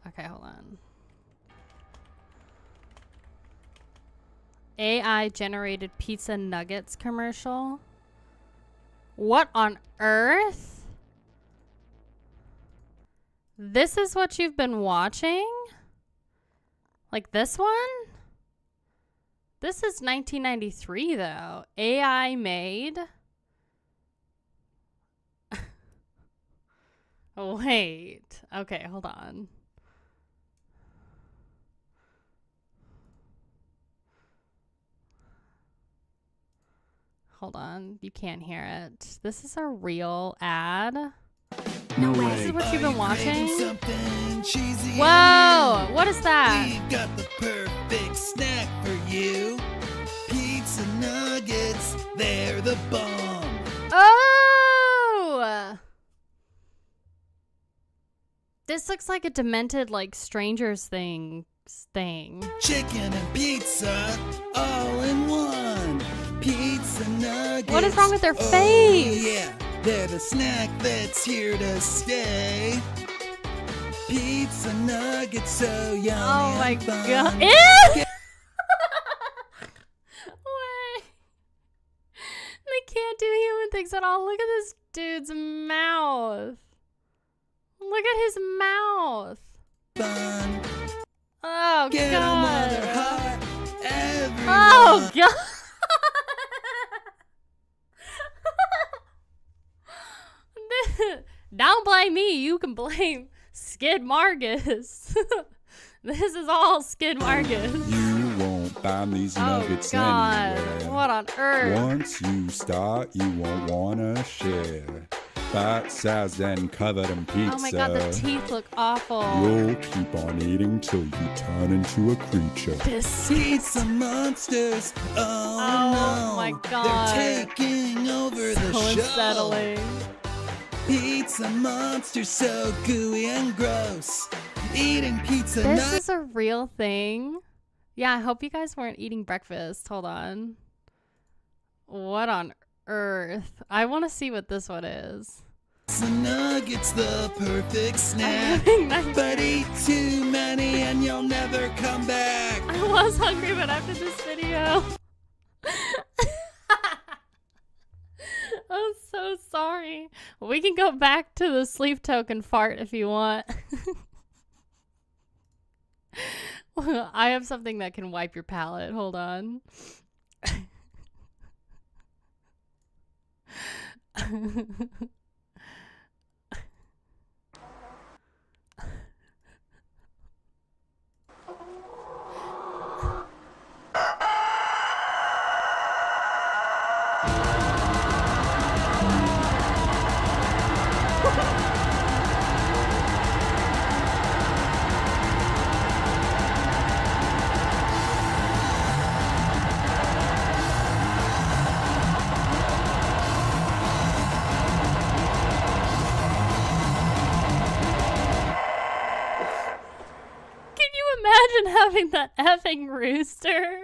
Speaker 1: Okay, hold on. AI generated pizza nuggets commercial. What on earth? This is what you've been watching? Like this one? This is 1993 though. AI made. Wait. Okay, hold on. Hold on. You can't hear it. This is a real ad.
Speaker 2: No
Speaker 1: This
Speaker 2: way.
Speaker 1: is what you've been watching?
Speaker 3: Something cheesy.
Speaker 1: Whoa! What is that?
Speaker 3: We've got the perfect snack for you. Pizza nuggets, they're the bomb.
Speaker 1: Oh! This looks like a demented, like, Strangers thing.
Speaker 3: Chicken and pizza, all in one. Pizza nuggets.
Speaker 1: What is wrong with their face?
Speaker 3: Yeah, they're the snack that's here to stay. Pizza nuggets, so yummy.
Speaker 1: Oh my
Speaker 3: and fun.
Speaker 1: god. Ew! Wait. They can't do human things at all. Look at this dude's mouth. Look at his mouth.
Speaker 3: Fun.
Speaker 1: Oh
Speaker 3: Get 'em while they're
Speaker 1: god.
Speaker 3: hot. Everyone.
Speaker 1: Oh god. Don't blame me. You can blame Skid Margus. This is all Skid Margus.
Speaker 2: You won't find these nuggets
Speaker 1: Oh god.
Speaker 2: anywhere.
Speaker 1: What on earth?
Speaker 2: Once you start, you won't wanna share. Bite-sized and covered in pizza.
Speaker 1: Oh my god, the teeth look awful.
Speaker 2: You'll keep on eating till you turn into a creature.
Speaker 3: Pizza monsters. Oh, no.
Speaker 1: my god.
Speaker 3: They're taking over the
Speaker 1: So
Speaker 3: show.
Speaker 1: unsettling.
Speaker 3: Pizza monsters, so gooey and gross. Eating pizza
Speaker 1: This
Speaker 3: nuggets.
Speaker 1: is a real thing. Yeah, I hope you guys weren't eating breakfast. Hold on. What on earth? I want to see what this one is.
Speaker 3: Pizza nuggets, the perfect
Speaker 1: I'm
Speaker 3: snack.
Speaker 1: having nightmares.
Speaker 3: But eat too many and you'll never come back.
Speaker 1: I was hungry, but after this video. I'm so sorry. We can go back to the sleep token fart if you want. I have something that can wipe your palate. Hold on. Imagine having that effing rooster.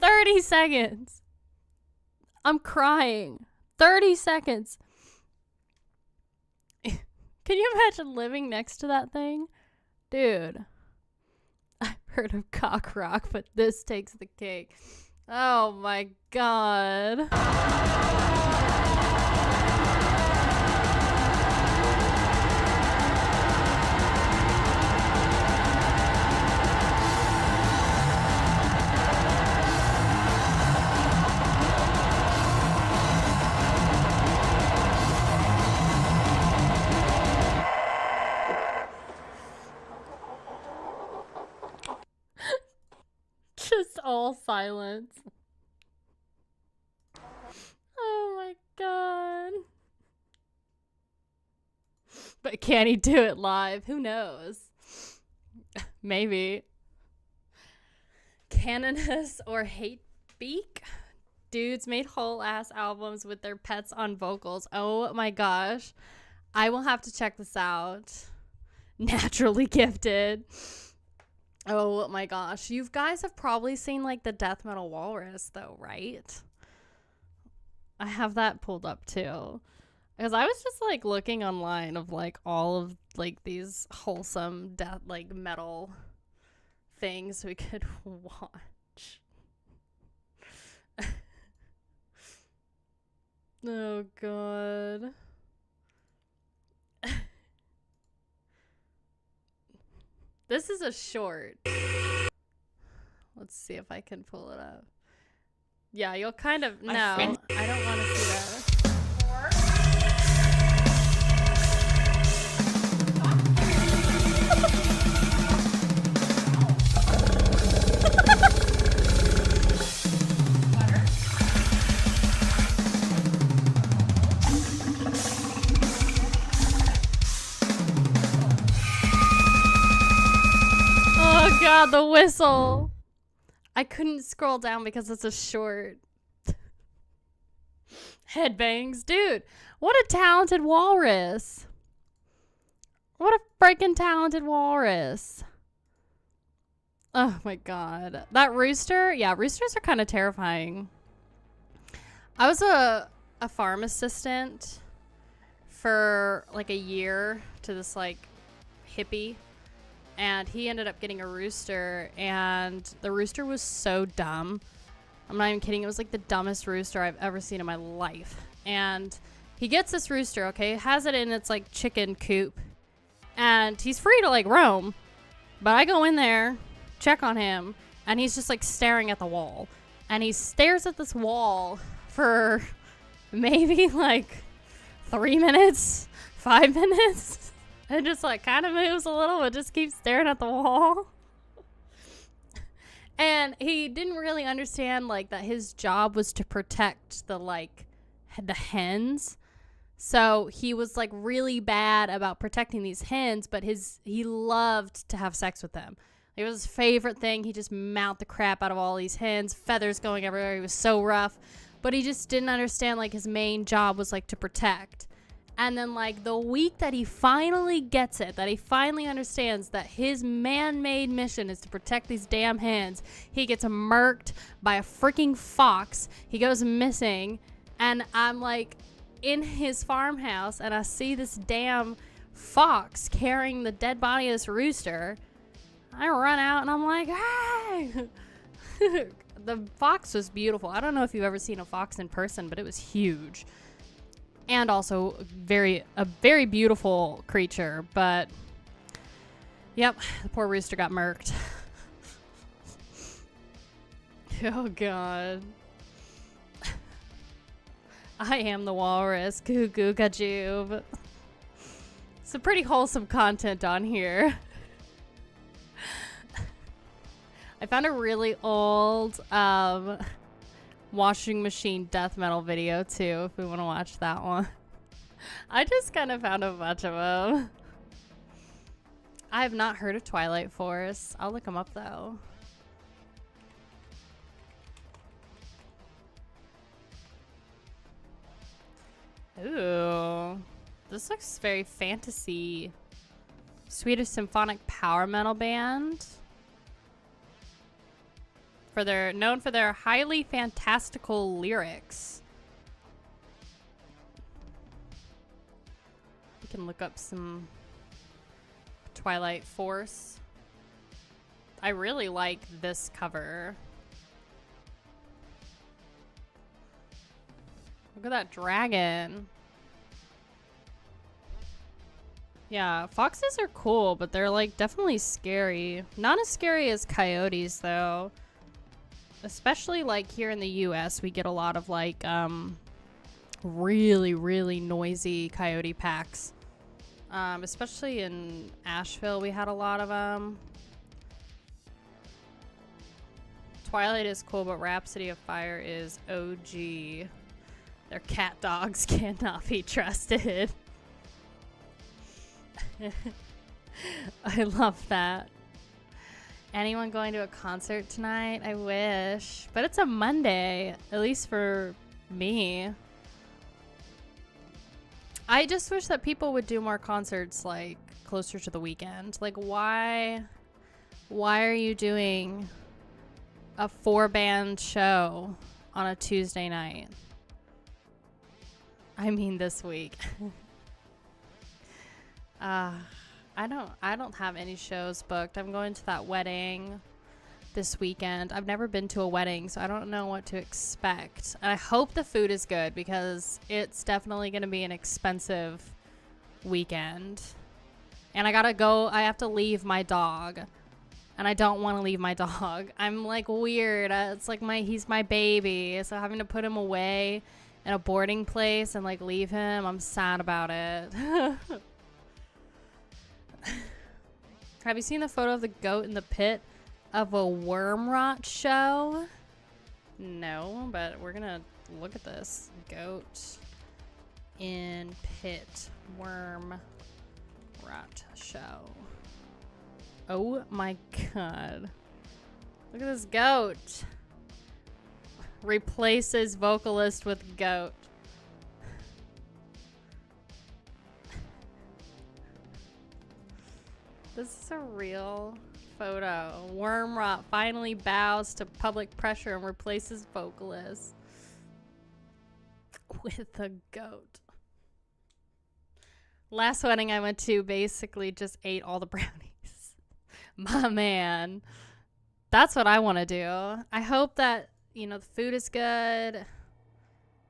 Speaker 1: $30 seconds. I'm crying. 30 seconds. Can you imagine living next to that thing? Dude. I've heard of cock rock, but this takes the cake. Oh my god. Just all silence. Oh my god. But can he do it live? Who knows? Maybe. Canonus or Hate Beak? Dudes made whole ass albums with their pets on vocals. Oh my gosh. I will have to check this out. Naturally Gifted. Oh my gosh. You guys have probably seen like the Death Metal Walrus though, right? I have that pulled up too. Because I was just like looking online of like all of like these wholesome death like metal things we could watch. Oh god. This is a short. Let's see if I can pull it up. Yeah, you'll kind of... No, I don't want to see that. god, the whistle. I couldn't scroll down because it's a short. Headbangs. Dude, what a talented walrus. What a freaking talented walrus. Oh my god. That rooster? Yeah, roosters are kind of terrifying. I was a farm assistant for like a year to this like hippie, and he ended up getting a rooster, and the rooster was so dumb. I'm not even kidding. It was like the dumbest rooster I've ever seen in my life. And he gets this rooster, okay, has it in its like chicken coop, and he's free to like roam. But I go in there, check on him, and he's just like staring at the wall. And he stares at this wall for maybe like 3 minutes, 5 minutes, and just like kind of moves a little, but just keeps staring at the wall. And he didn't really understand like that his job was to protect the hens. So he was like really bad about protecting these hens, but he loved to have sex with them. It was his favorite thing. He just mount the crap out of all these hens, feathers going everywhere. He was so rough, but he just didn't understand like his main job was like to protect. And then like the week that he finally gets it, that he finally understands that his man-made mission is to protect these damn hens, he gets murked by a freaking fox. He goes missing, and I'm like in his farmhouse, and I see this damn fox carrying the dead body of this rooster. I run out and I'm like, hey! The fox was beautiful. I don't know if you've ever seen a fox in person, but it was huge. And also a very beautiful creature. But, yep, the poor rooster got murked. Oh, God. I am the walrus. Goo goo gajoob. Some pretty wholesome content on here. I found a really old washing machine death metal video too, if we want to watch that one. I just kind of found a bunch of them. I have not heard of Twilight Force. I'll look them up though. Ooh, this looks very fantasy. Swedish symphonic power metal band. Known for their highly fantastical lyrics. We can look up some Twilight Force. I really like this cover. Look at that dragon. Yeah, foxes are cool, but they're like definitely scary. Not as scary as coyotes though. Especially like here in the US, we get a lot of like really, really noisy coyote packs. Especially in Asheville, we had a lot of them. Twilight is cool, but Rhapsody of Fire is OG. Their cat dogs cannot be trusted. I love that. Anyone going to a concert tonight? I wish. But it's a Monday, at least for me. I just wish that people would do more concerts like closer to the weekend. Like why are you doing a 4-band show on a Tuesday night? I mean this week. I don't have any shows booked. I'm going to that wedding this weekend. I've never been to a wedding, so I don't know what to expect. And I hope the food is good because it's definitely going to be an expensive weekend. And I have to leave my dog. And I don't want to leave my dog. I'm like weird. It's like he's my baby. So having to put him away in a boarding place and like leave him, I'm sad about it. Have you seen the photo of the goat in the pit of a worm rot show? No, but we're gonna look at this. Goat in pit worm rot show. Oh my god. Look at this goat. Replaces vocalist with goat. This is a real photo. Wormrot finally bows to public pressure and replaces vocalist with a goat. Last wedding I went to basically just ate all the brownies. My man. That's what I want to do. I hope that, you know, the food is good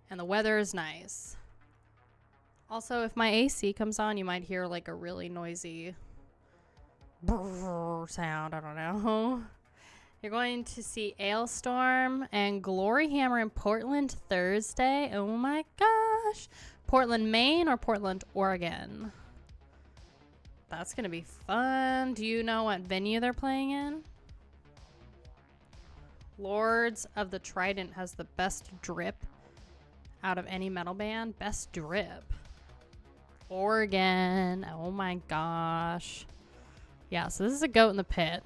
Speaker 1: and the weather is nice. Also, if my AC comes on, you might hear like a really noisy sound. I don't know. You're going to see Ailstorm and Glory Hammer in Portland Thursday. Oh my gosh. Portland, Maine or Portland, Oregon? That's going to be fun. Do you know what venue they're playing in? Lords of the Trident has the best drip out of any metal band. Best drip. Oregon. Oh my gosh. Yeah, so this is a goat in the pit.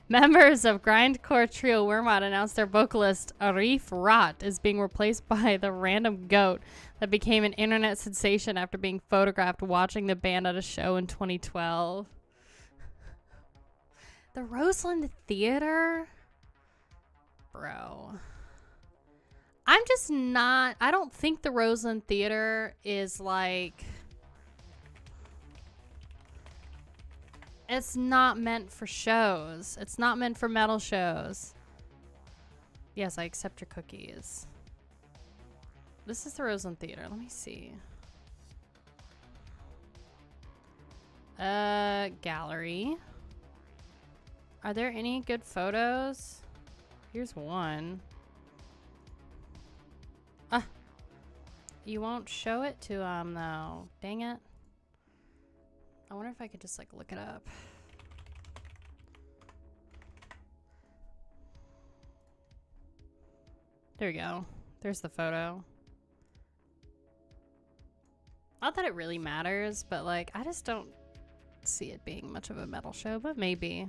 Speaker 1: Members of grindcore trio Wormrot announced their vocalist Arif Rot is being replaced by the random goat that became an internet sensation after being photographed watching the band at a show in 2012. The Roseland Theater? Bro. I'm just not... I don't think the Roseland Theater is like... It's not meant for shows. It's not meant for metal shows. Yes, I accept your cookies. This is the Roseland Theater. Let me see. Gallery. Are there any good photos? Here's one. Ah. You won't show it to though. Dang it. I wonder if I could just like look it up. There we go. There's the photo. Not that it really matters, but like I just don't see it being much of a metal show, but maybe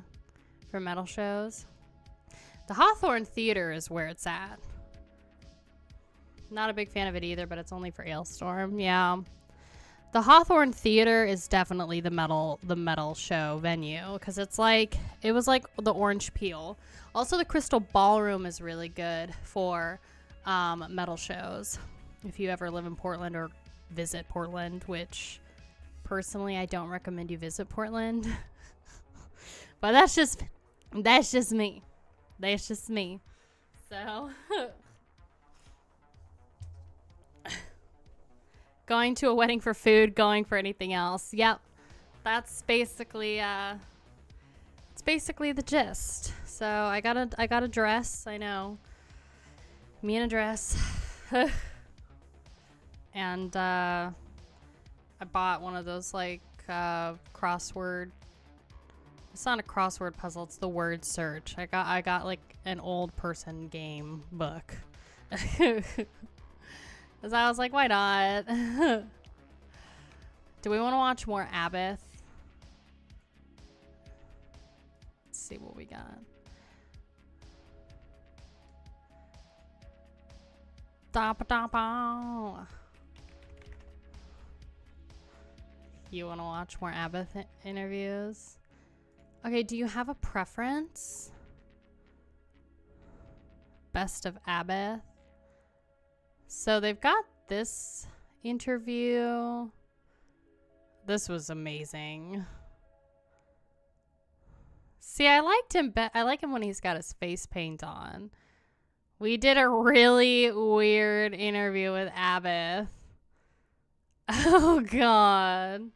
Speaker 1: for metal shows. The Hawthorne Theater is where it's at. Not a big fan of it either, but it's only for Ailstorm. Yeah. The Hawthorne Theater is definitely the metal show venue because it was like the Orange Peel. Also, the Crystal Ballroom is really good for metal shows. If you ever live in Portland or visit Portland, which personally I don't recommend you visit Portland, but that's just me. That's just me. So. Going to a wedding for food, going for anything else. Yep. That's basically the gist. So I got a dress, I know. Me in a dress. And I bought one of those like crossword. It's not a crossword puzzle, it's the word search. I got like an old person game book. Because I was like, why not? Do we want to watch more Abbath? Let's see what we got. You want to watch more Abbath interviews? Okay, do you have a preference? Best of Abbath. So they've got this interview. This was amazing. See, I liked him. I like him when he's got his face paint on. We did a really weird interview with Abbath. Oh, God.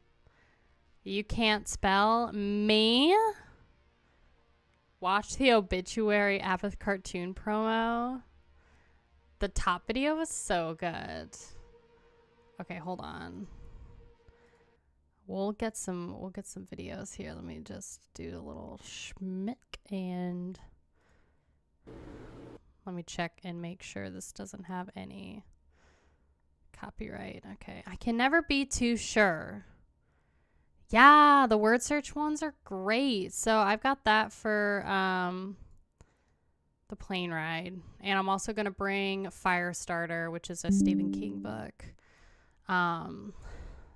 Speaker 1: You can't spell me? Watch the obituary Abbath cartoon promo. The top video was so good. Okay, hold on. We'll get some videos here. Let me just do a little schmick and let me check and make sure this doesn't have any copyright. Okay, I can never be too sure. Yeah, the word search ones are great. So I've got that for the plane ride. And I'm also going to bring Firestarter, which is a Stephen King book.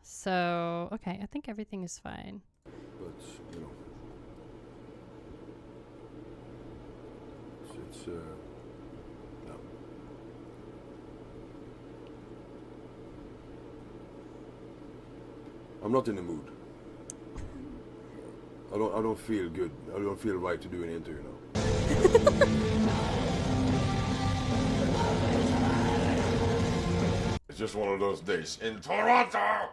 Speaker 1: So, okay, I think everything is fine.
Speaker 4: But, you know, it's no. I'm not in the mood. I don't feel good. I don't feel right to do an interview now. It's just one of those days in Toronto.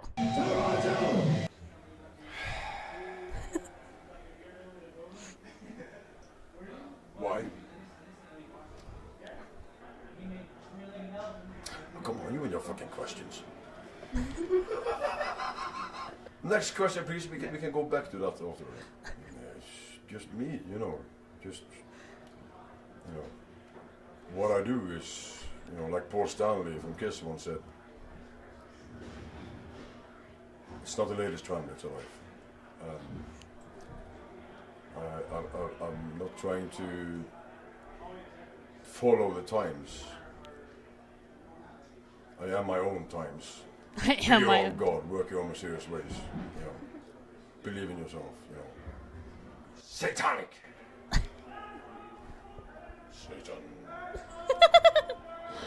Speaker 4: Why? Oh, come on, you and your fucking questions. Next question, please. We can go back to that after. It's just me, you know. Just, you know. What I do is, you know, like Paul Stanley from Kiss once said, it's not the latest trend, it's a life. I'm not trying to follow the times. I am my own times.
Speaker 1: I am
Speaker 4: Be
Speaker 1: my
Speaker 4: your own God, work your own mysterious ways. You know, believe in yourself. You know, satanic. Satan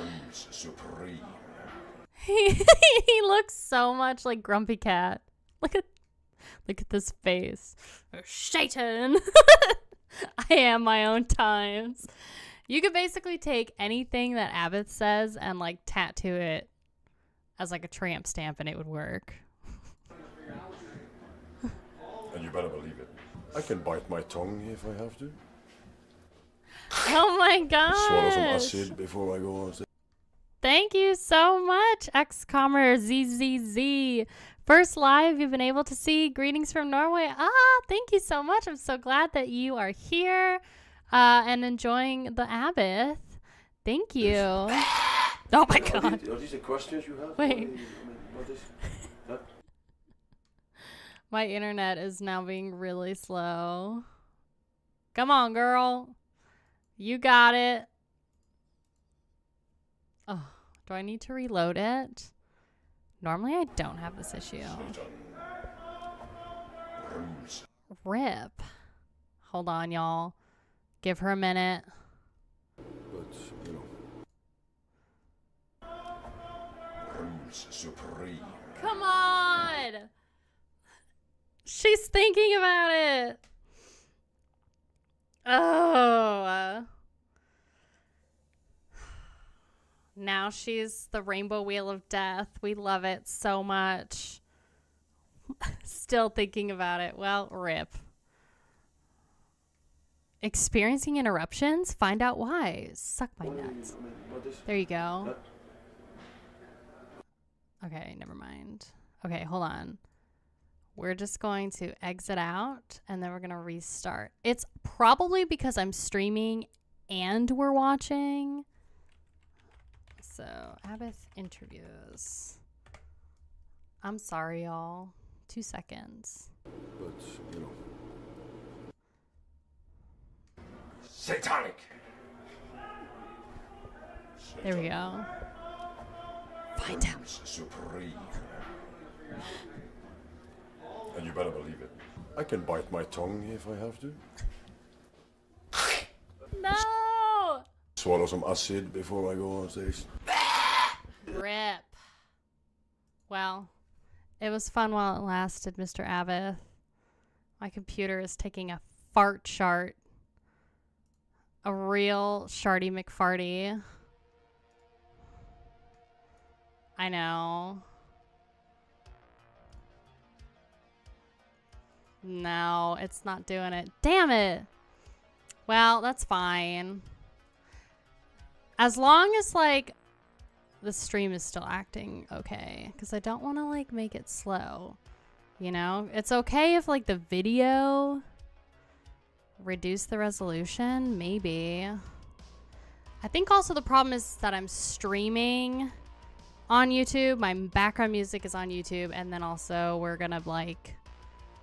Speaker 4: reigns supreme.
Speaker 1: He looks so much like Grumpy Cat. Look at this face. Satan. I am my own times. You could basically take anything that Abbath says and like tattoo it as like a tramp stamp and it would work.
Speaker 4: And you better believe it. I can bite my tongue if I have to.
Speaker 1: Oh my gosh.
Speaker 4: Swallow some acid before I go on stage.
Speaker 1: Thank you so much, XCommer ZZZ. First live you've been able to see. Greetings from Norway. Thank you so much. I'm so glad that you are here and enjoying the Abbath. Thank you. Oh my God.
Speaker 4: Are these the questions you have?
Speaker 1: Wait.
Speaker 4: What is that?
Speaker 1: My internet is now being really slow. Come on, girl. You got it. Oh, do I need to reload it? Normally I don't have this issue. RIP. Hold on, y'all. Give her a minute.
Speaker 4: But, you know, reigns supreme.
Speaker 1: Come on! She's thinking about it. Oh. Now she's the rainbow wheel of death. We love it so much. Still thinking about it. Well, RIP. Experiencing interruptions? Find out why. Suck my nuts. There you go. Okay, never mind. Okay, hold on. We're just going to exit out and then we're going to restart. It's probably because I'm streaming and we're watching. So, Abbath interviews. I'm sorry, y'all. 2 seconds.
Speaker 4: But, you know. Satanic!
Speaker 1: There we go. Find out.
Speaker 4: Supreme. And you better believe it. I can bite my tongue if I have to.
Speaker 1: No!
Speaker 4: Swallow some acid before I go on stage.
Speaker 1: RIP. Well, it was fun while it lasted, Mr. Abbath. My computer is taking a fart chart. A real sharty McFarty. I know. No, it's not doing it. Damn it. Well, that's fine. As long as, like, the stream is still acting okay. Because I don't want to, like, make it slow. You know? It's okay if, like, the video reduce the resolution. Maybe. I think also the problem is that I'm streaming on YouTube. My background music is on YouTube. And then also we're going to, like,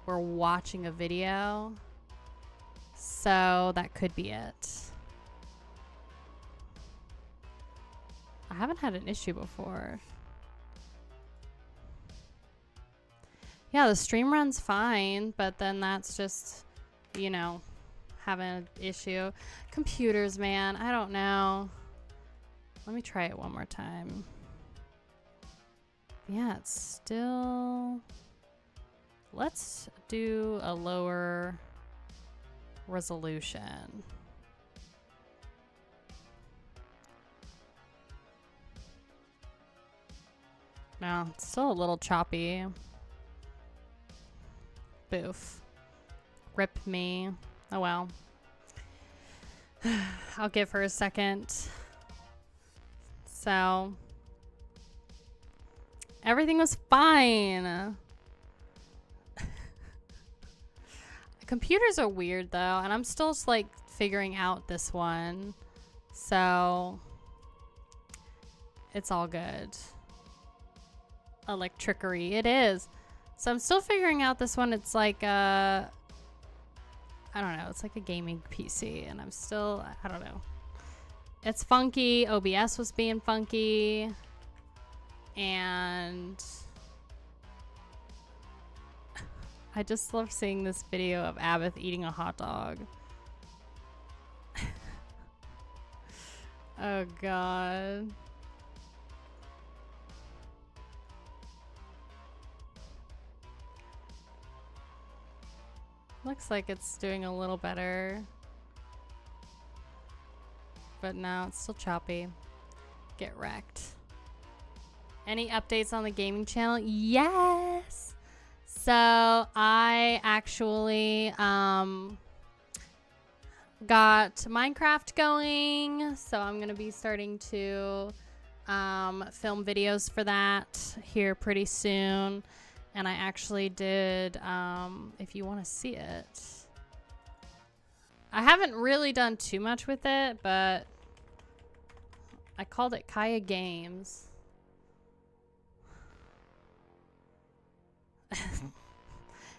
Speaker 1: we're watching a video. So that could be it. I haven't had an issue before. Yeah, the stream runs fine, but then that's just, you know, having an issue. Computers, man, I don't know. Let me try it one more time. Yeah, it's still... Let's do a lower resolution. No, it's still a little choppy. Boof. Rip me. Oh well. I'll give her a second. So everything was fine. Computers are weird though, and I'm still just like figuring out this one. So it's all good. Electrickery, it is. So I'm still figuring out this one. It's like I don't know, it's like a gaming PC, and I'm still, I don't know. It's funky. OBS was being funky. And I just love seeing this video of Abbath eating a hot dog. Oh god. Looks like it's doing a little better. But no, it's still choppy. Get wrecked. Any updates on the gaming channel? Yes! So I actually got Minecraft going. So I'm going to be starting to film videos for that here pretty soon. And I actually did, if you want to see it. I haven't really done too much with it, but I called it Kaiya Games.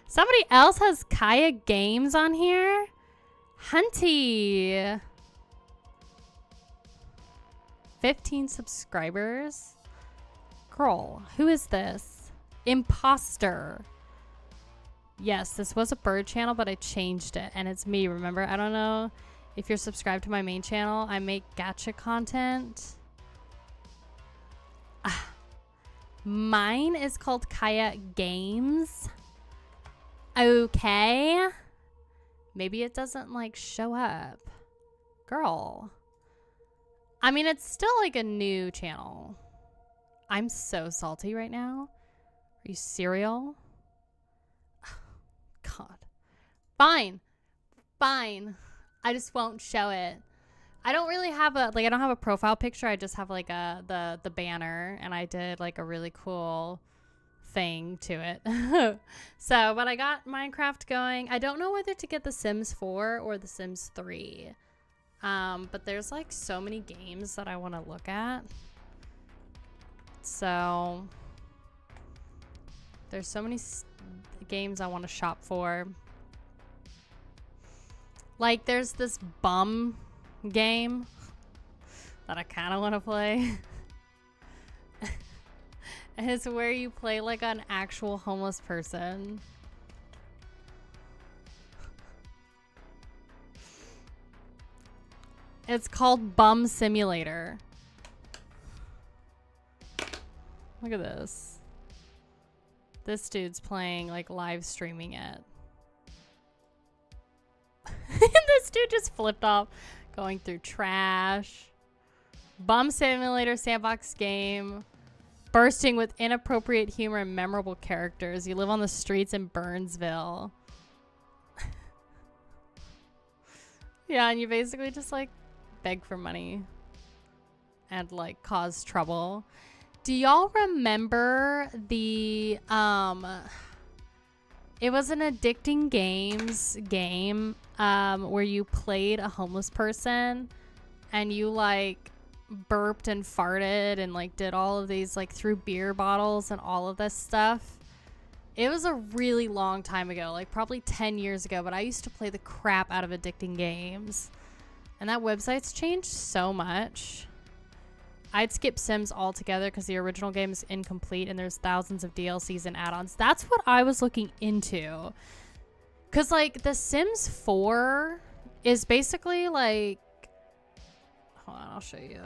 Speaker 1: Somebody else has Kaiya Games on here? Hunty. 15 subscribers. Girl, who is this? Imposter. Yes, this was a bird channel, but I changed it, and it's me, remember? I don't know if you're subscribed to my main channel. I make gacha content. Mine is called Kaiya Games. Okay. Maybe it doesn't, like, show up. Girl. I mean, it's still, like, a new channel. I'm so salty right now. Are you cereal? God. Fine. Fine. I just won't show it. I don't really have a, like, I don't have a profile picture. I just have, like, the banner, and I did, like, a really cool thing to it. So, but I got Minecraft going. I don't know whether to get The Sims 4 or The Sims 3. But there's, like, so many games that I want to look at. So there's so many games I want to shop for. Like, there's this bum game that I kind of want to play. And it's where you play like an actual homeless person. It's called Bum Simulator. Look at this. This dude's playing, like, live streaming it. This dude just flipped off, going through trash. Bum Simulator sandbox game. Bursting with inappropriate humor and memorable characters. You live on the streets in Burnsville. Yeah, and you basically just, like, beg for money. And, like, cause trouble. Do y'all remember the, it was an Addicting Games game, where you played a homeless person and you, like, burped and farted and, like, did all of these, like, through beer bottles and all of this stuff. It was a really long time ago, like probably 10 years ago, but I used to play the crap out of addicting games. And that website's changed so much. I'd skip Sims altogether because the original game is incomplete and there's thousands of DLCs and add-ons. That's what I was looking into. Because, like, The Sims 4 is basically, like... Hold on, I'll show you.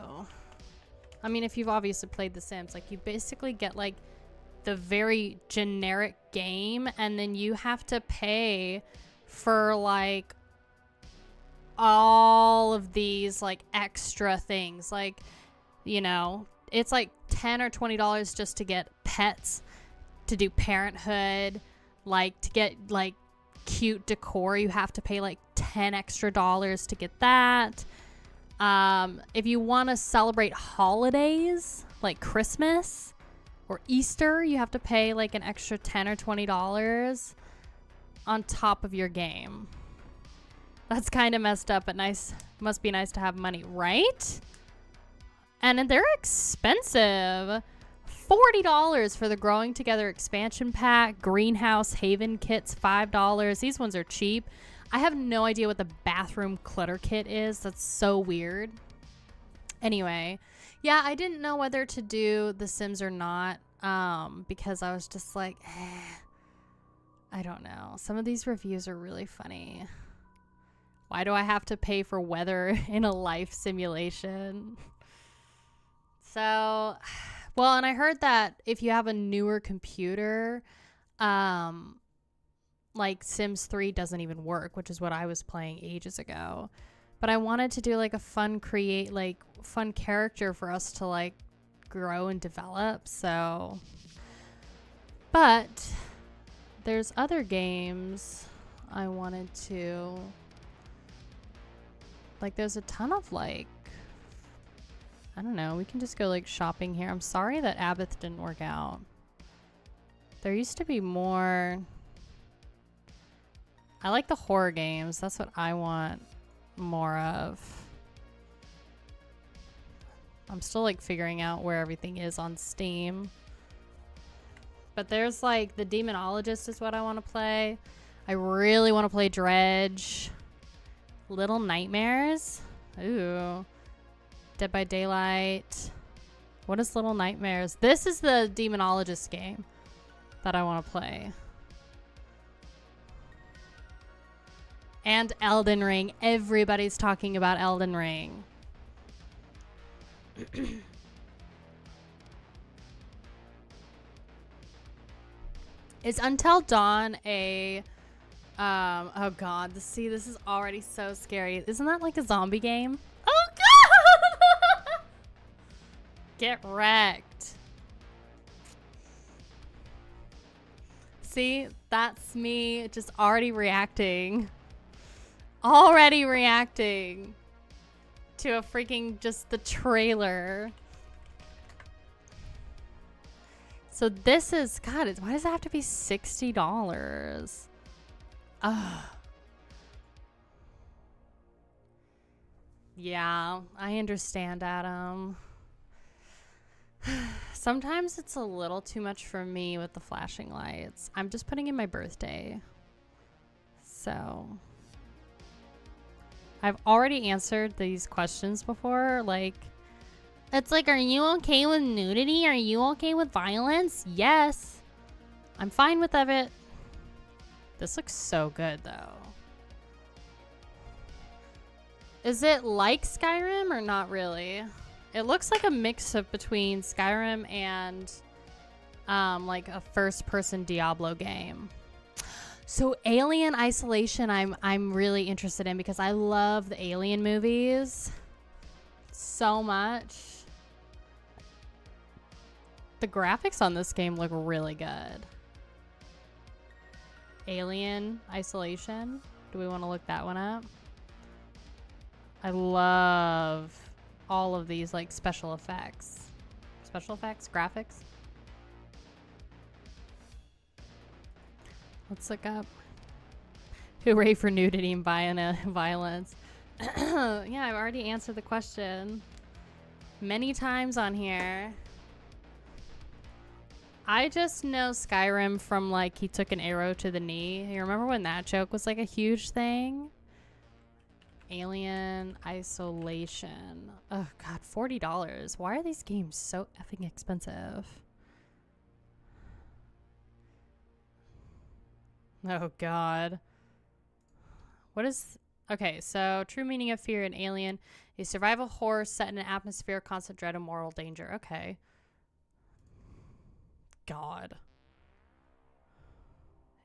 Speaker 1: I mean, if you've obviously played The Sims, like, you basically get, like, the very generic game, and then you have to pay for, like, all of these, like, extra things. Like, you know, it's, like, $10 or $20 just to get pets, to do parenthood, like, to get, like, cute decor. You have to pay, like, $10 extra to get that. If you want to celebrate holidays, like Christmas or Easter, you have to pay like an extra $10 or $20 on top of your game. That's kind of messed up, but nice. Must be nice to have money, right? And they're expensive. $40 for the Growing Together expansion pack, Greenhouse Haven kits, $5. These ones are cheap. I have no idea what the bathroom clutter kit is. That's so weird. Anyway, yeah, I didn't know whether to do The Sims or not, because I was just like, I don't know. Some of these reviews are really funny. Why do I have to pay for weather in a life simulation? So, well, and I heard that if you have a newer computer, like Sims 3 doesn't even work, which is what I was playing ages ago. But I wanted to do like a fun character for us to like grow and develop. So, but there's other games I wanted to, like, there's a ton of like, I don't know, we can just go like shopping here. I'm sorry that Abbath didn't work out. There used to be more. I like the horror games. That's what I want more of. I'm still like figuring out where everything is on Steam. But there's like the Demonologist is what I want to play. I really want to play Dredge. Little Nightmares. Ooh. Dead by Daylight. What is Little Nightmares? This is the Demonologist game that I want to play. And Elden Ring. Everybody's talking about Elden Ring. Is Until Dawn a... oh god, see, this is already so scary. Isn't that like a zombie game? Oh god! Get wrecked. See, that's me just already reacting. Already reacting to a freaking just the trailer. So this is, God, why does it have to be $60? Ugh. Yeah, I understand, Adam. Sometimes it's a little too much for me with the flashing lights. I'm just putting in my birthday. So I've already answered these questions before. Like, it's like, are you okay with nudity? Are you okay with violence? Yes. I'm fine with it. This looks so good, though. Is it like Skyrim or not really? It looks like a mix of between Skyrim and like a first-person Diablo game. So Alien Isolation I'm really interested in because I love the Alien movies so much. The graphics on this game look really good. Alien Isolation. Do we want to look that one up? I love all of these like special effects. Special effects? Graphics? Let's look up. Hooray for nudity and violence. Yeah, I've already answered the question many times on here. I just know Skyrim from, like, he took an arrow to the knee. You remember when that joke was, like, a huge thing? Alien Isolation. Oh, God, $40. Why are these games so effing expensive? Oh, God. What is... Okay, so true meaning of fear in Alien is survival horror set in an atmosphere of constant dread and moral danger. Okay. God.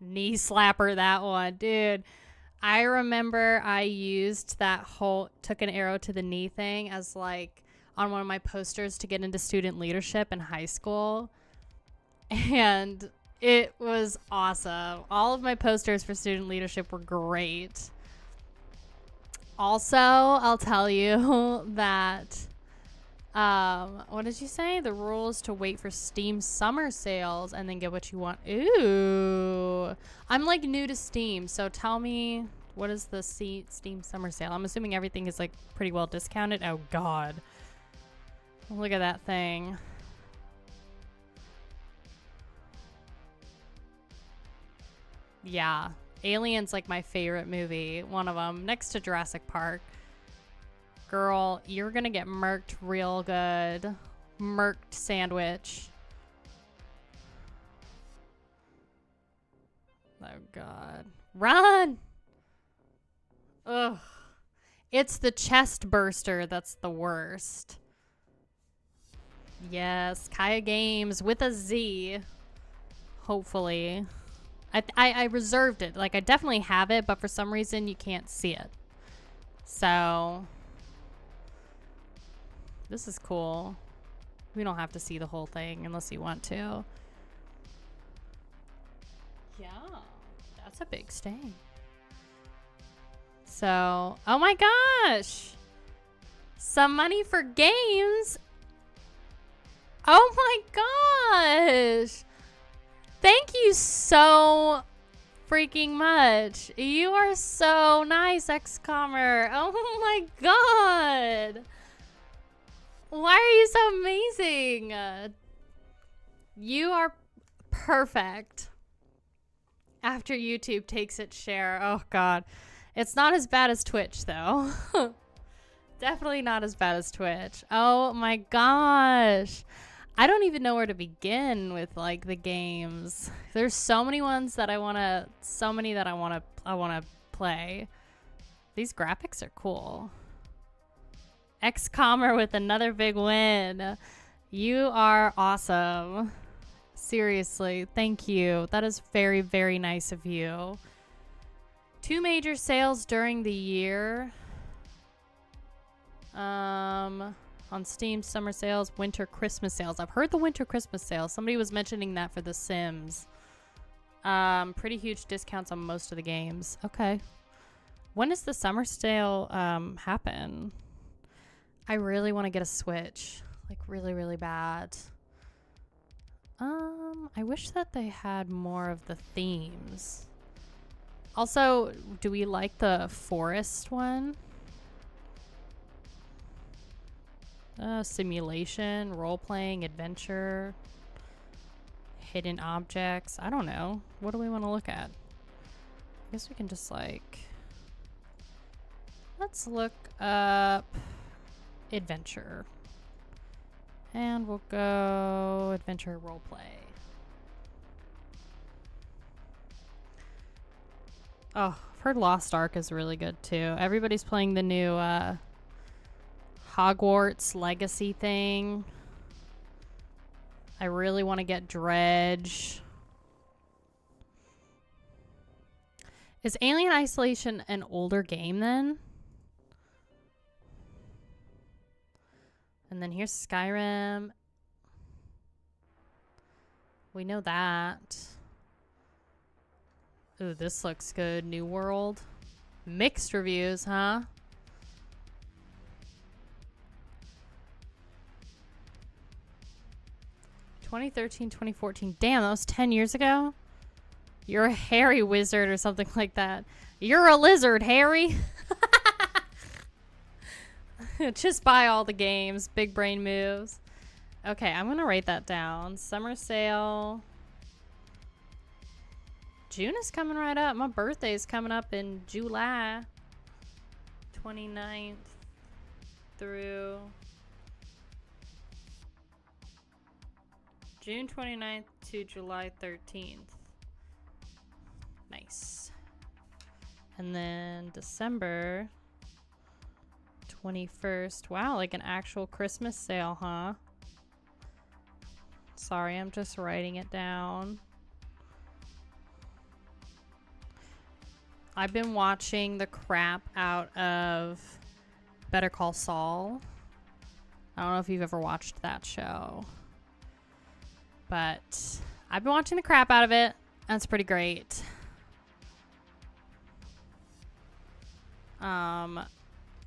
Speaker 1: Knee slapper, that one. Dude, I remember I used that whole took an arrow to the knee thing as like on one of my posters to get into student leadership in high school. And it was awesome. All of my posters for student leadership were great. Also, I'll tell you that, what did you say? The rule is to wait for Steam summer sales and then get what you want. Ooh. I'm like new to Steam, so tell me, what is the Steam summer sale? I'm assuming everything is like pretty well discounted. Oh, God. Look at that thing. Yeah. Alien's like my favorite movie. One of them. Next to Jurassic Park. Girl, you're gonna get murked real good. Murked sandwich. Oh, God. Run! Ugh. It's the chest burster that's the worst. Yes. Kaiya Games with a Z. Hopefully. I reserved it. Like, I definitely have it, but for some reason you can't see it. So, this is cool. We don't have to see the whole thing unless you want to. Yeah, that's a big stain. So, oh my gosh. Some money for games. Oh my gosh. Thank you so freaking much. You are so nice, XCommer. Oh my God. Why are you so amazing? You are perfect. After YouTube takes its share. Oh, God. It's not as bad as Twitch, though. Definitely not as bad as Twitch. Oh my gosh. I don't even know where to begin with like the games. There's so many ones that I want to play. These graphics are cool. XCommer with another big win. You are awesome. Seriously, thank you. That is very, very nice of you. 2 major sales during the year. On Steam, summer sales, winter, Christmas sales. I've heard the winter Christmas sales. Somebody was mentioning that for The Sims. Pretty huge discounts on most of the games. Okay. When does the summer sale happen? I really want to get a Switch. Like, really, really bad. I wish that they had more of the themes. Also, do we like the forest one? Simulation, role-playing, adventure, hidden objects. I don't know. What do we want to look at? I guess we can just like... Let's look up adventure. And we'll go adventure roleplay. Oh, I've heard Lost Ark is really good too. Everybody's playing the new Hogwarts Legacy thing. I really want to get Dredge. Is Alien Isolation an older game then? And then here's Skyrim. We know that. Ooh, this looks good. New World. Mixed reviews, huh? (2013, 2014). Damn, that was 10 years ago? You're a hairy wizard or something like that. You're a lizard, Harry. Just buy all the games. Big brain moves. Okay, I'm gonna write that down. Summer sale. June is coming right up. My birthday's coming up in July 29th through June 29th to July 13th. Nice. And then December 21st. Wow, like an actual Christmas sale, huh? Sorry, I'm just writing it down. I've been watching the crap out of Better Call Saul. I don't know if you've ever watched that show, but I've been watching the crap out of it. That's pretty great. And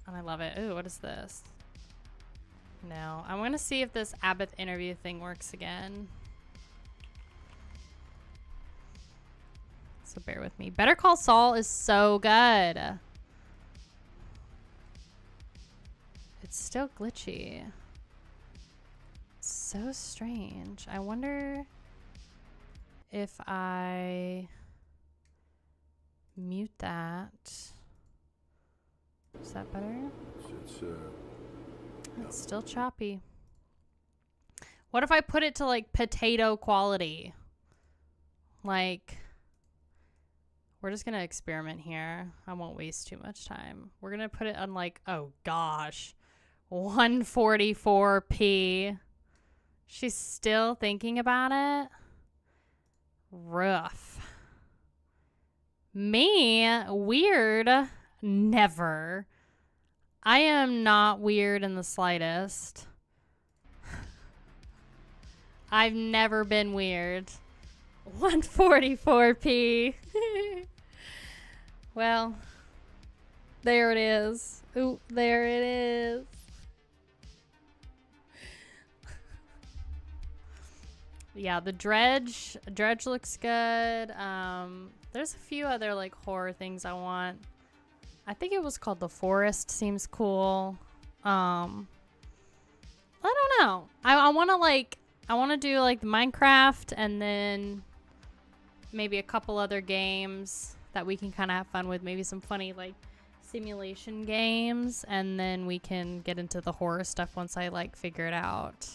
Speaker 1: I love it. Ooh, what is this? No, I'm gonna see if this Abbath interview thing works again. So bear with me. Better Call Saul is so good. It's still glitchy. It's so strange. I wonder if I mute that. Is that better? It's still choppy. What if I put it to like potato quality? Like, we're just gonna experiment here. I won't waste too much time. We're gonna put it on like, oh gosh, 144p. She's still thinking about it. Rough. Me, weird, never. I am not weird in the slightest. I've never been weird. 144p. Well, there it is. Ooh, there it is. Yeah, the Dredge looks good. There's a few other like horror things I want. I think it was called The Forest. Seems cool. I don't know. I want to do like the Minecraft and then maybe a couple other games that we can kind of have fun with. Maybe some funny like simulation games, and then we can get into the horror stuff once I like figure it out.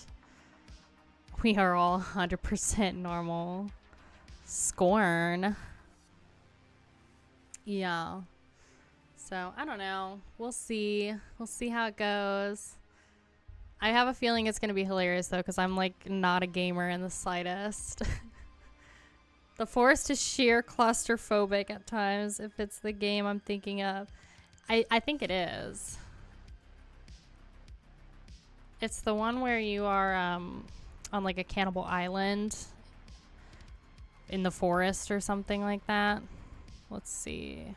Speaker 1: We are all 100% normal. Scorn. Yeah. So, I don't know. We'll see. We'll see how it goes. I have a feeling it's going to be hilarious, though, because I'm, like, not a gamer in the slightest. The Forest is sheer claustrophobic at times, if it's the game I'm thinking of. I think it is. It's the one where you are on, like, a cannibal island in the forest or something like that. Let's see.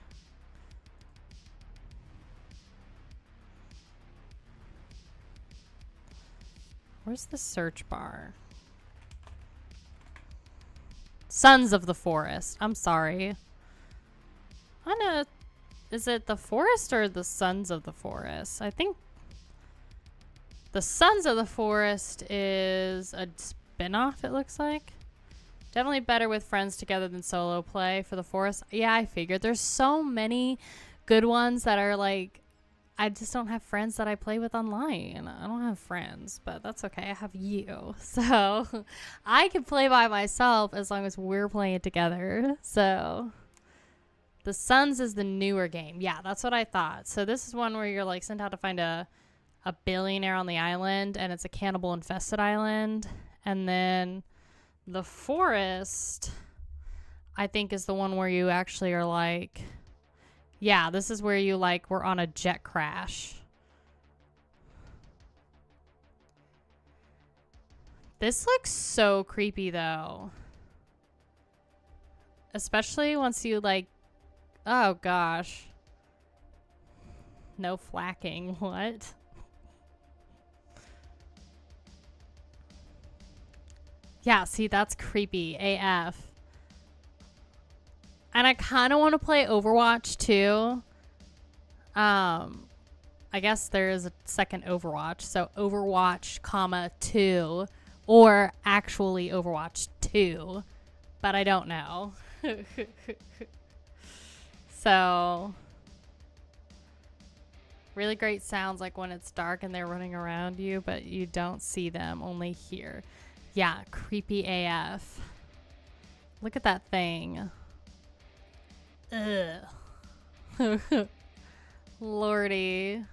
Speaker 1: Where's the search bar? Sons of the Forest. I'm sorry. I know. Is it the Forest or the Sons of the Forest? I think the Sons of the Forest is a spin-off, it looks like. Definitely better with friends together than solo play for the Forest. Yeah, I figured. There's so many good ones that are like, I just don't have friends that I play with online. I don't have friends, but that's okay. I have you. So I can play by myself as long as we're playing it together. So the Sons is the newer game. Yeah, that's what I thought. So this is one where you're like sent out to find a billionaire on the island, and it's a cannibal infested island. And then the Forest, I think, is the one where you actually are like, yeah, this is where you like were on a jet crash. This looks so creepy though. Especially once you like, oh gosh. No flacking, what? Yeah, see, that's creepy AF. And I kind of want to play Overwatch too. I guess there is a second Overwatch. So Overwatch, 2 or actually Overwatch 2, but I don't know. So, really great sounds like when it's dark and they're running around you, but you don't see them, only hear. Yeah, creepy AF. Look at that thing. Ugh. Lordy.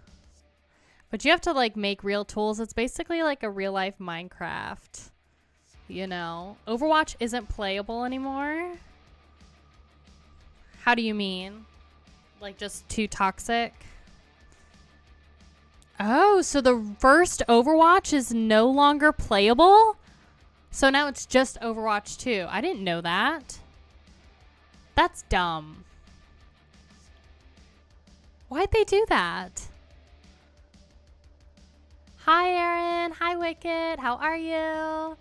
Speaker 1: But you have to like make real tools. It's basically like a real life Minecraft. You know, Overwatch isn't playable anymore. How do you mean? Like just too toxic? Oh, so the first Overwatch is no longer playable? So now it's just Overwatch 2. I didn't know that. That's dumb. Why'd they do that? Hi, Erin. Hi, Wicked. How are you?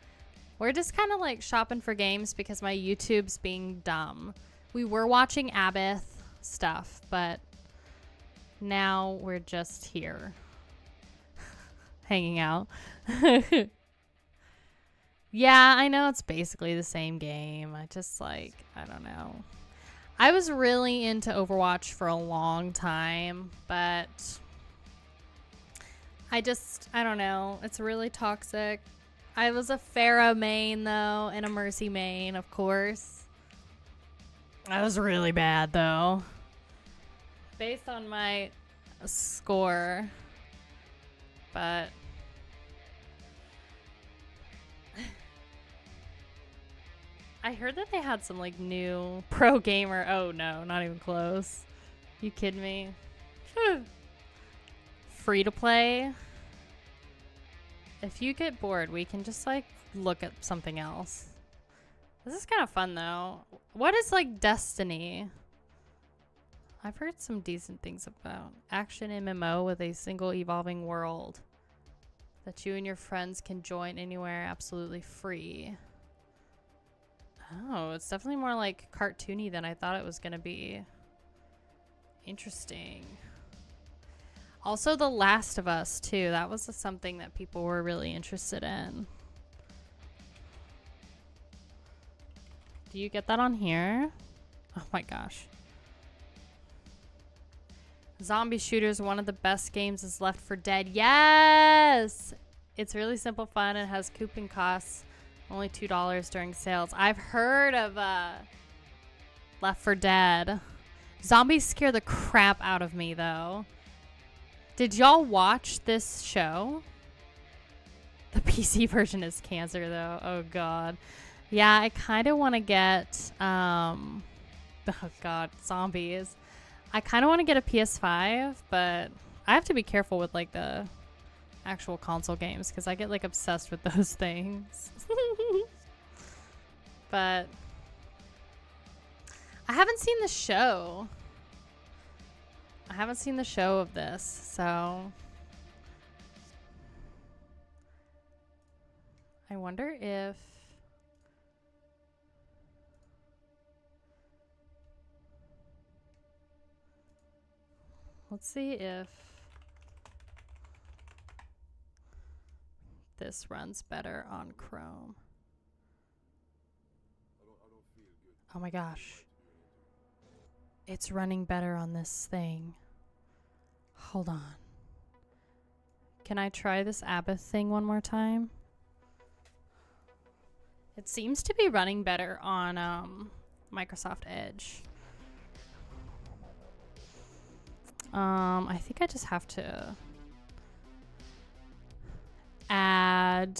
Speaker 1: We're just kind of like shopping for games because my YouTube's being dumb. We were watching Abbath stuff, but now we're just here. Hanging out. Yeah, I know it's basically the same game. I just like, I don't know. I was really into Overwatch for a long time, but I don't know. It's really toxic. I was a Pharah main though, and a Mercy main, of course. I was really bad though. Based on my score. But I heard that they had some like new pro gamer. Oh no, not even close. You kidding me? Free to play. If you get bored, we can just like look at something else. This is kind of fun though. What is like Destiny? I've heard some decent things about action MMO with a single evolving world that you and your friends can join anywhere absolutely free. Oh, it's definitely more like cartoony than I thought it was going to be. Interesting. Also, The Last of Us, too. That was something that people were really interested in. Do you get that on here? Oh my gosh. Zombie shooters, one of the best games is Left 4 Dead. Yes! It's really simple fun and has coupon costs. Only $2 during sales. I've heard of Left 4 Dead. Zombies scare the crap out of me, though. Did y'all watch this show? The PC version is cancer, though. Oh, God. Yeah, I kind of want to get... oh, God. Zombies. I kind of want to get a PS5, but I have to be careful with, like, the actual console games because I get, like, obsessed with those things. But I haven't seen the show. I haven't seen the show of this, so I wonder if let's see if this runs better on Chrome. Oh my gosh. It's running better on this thing. Hold on. Can I try this Abbath thing one more time? It seems to be running better on Microsoft Edge. I think I just have to add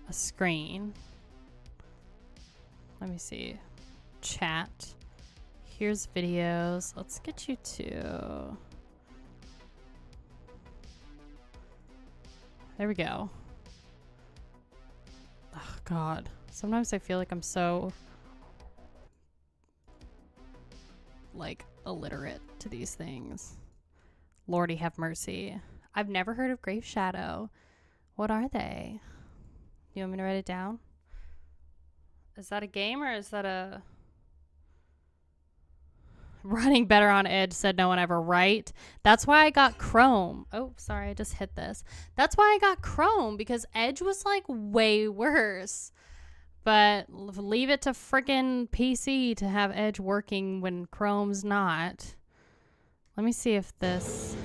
Speaker 1: a screen. Let me see. Chat. Here's videos. Let's get you to... There we go. Oh, God. Sometimes I feel like I'm so... like, illiterate to these things. Lordy have mercy. I've never heard of Grave Shadow. What are they? You want me to write it down? Is that a game or is that a... Running better on Edge, said no one ever, right? That's why I got Chrome. Oh, sorry, I just hit this. That's why I got Chrome, because Edge was like way worse. But leave it to frickin' PC to have Edge working when Chrome's not. Let me see if this...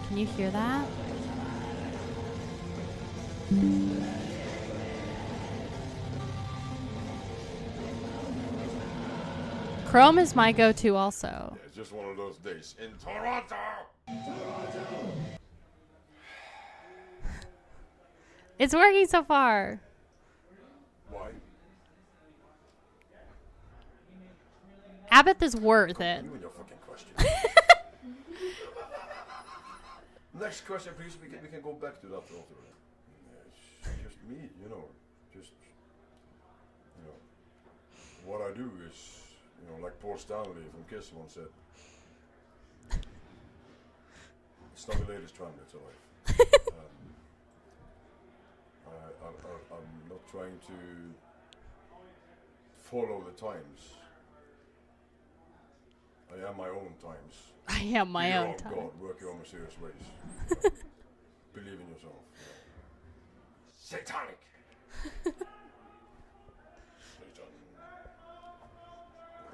Speaker 1: Can you hear that? Chrome is my go-to also.
Speaker 4: It's just one of those days in Toronto.
Speaker 1: It's working so far.
Speaker 4: Why?
Speaker 1: Abbath is worth it.
Speaker 4: You and your fucking question. Next question, please. We can go back to that after. It's just me, you know. Just, you know, what I do is, you know, like Paul Stanley from Kiss once said, it's not the latest trend, it's a life. I'm not trying to follow the times. I am my own times.
Speaker 1: I am my own
Speaker 4: time.
Speaker 1: time.
Speaker 4: God, work your own mysterious ways. Believe in yourself. Satanic. Satan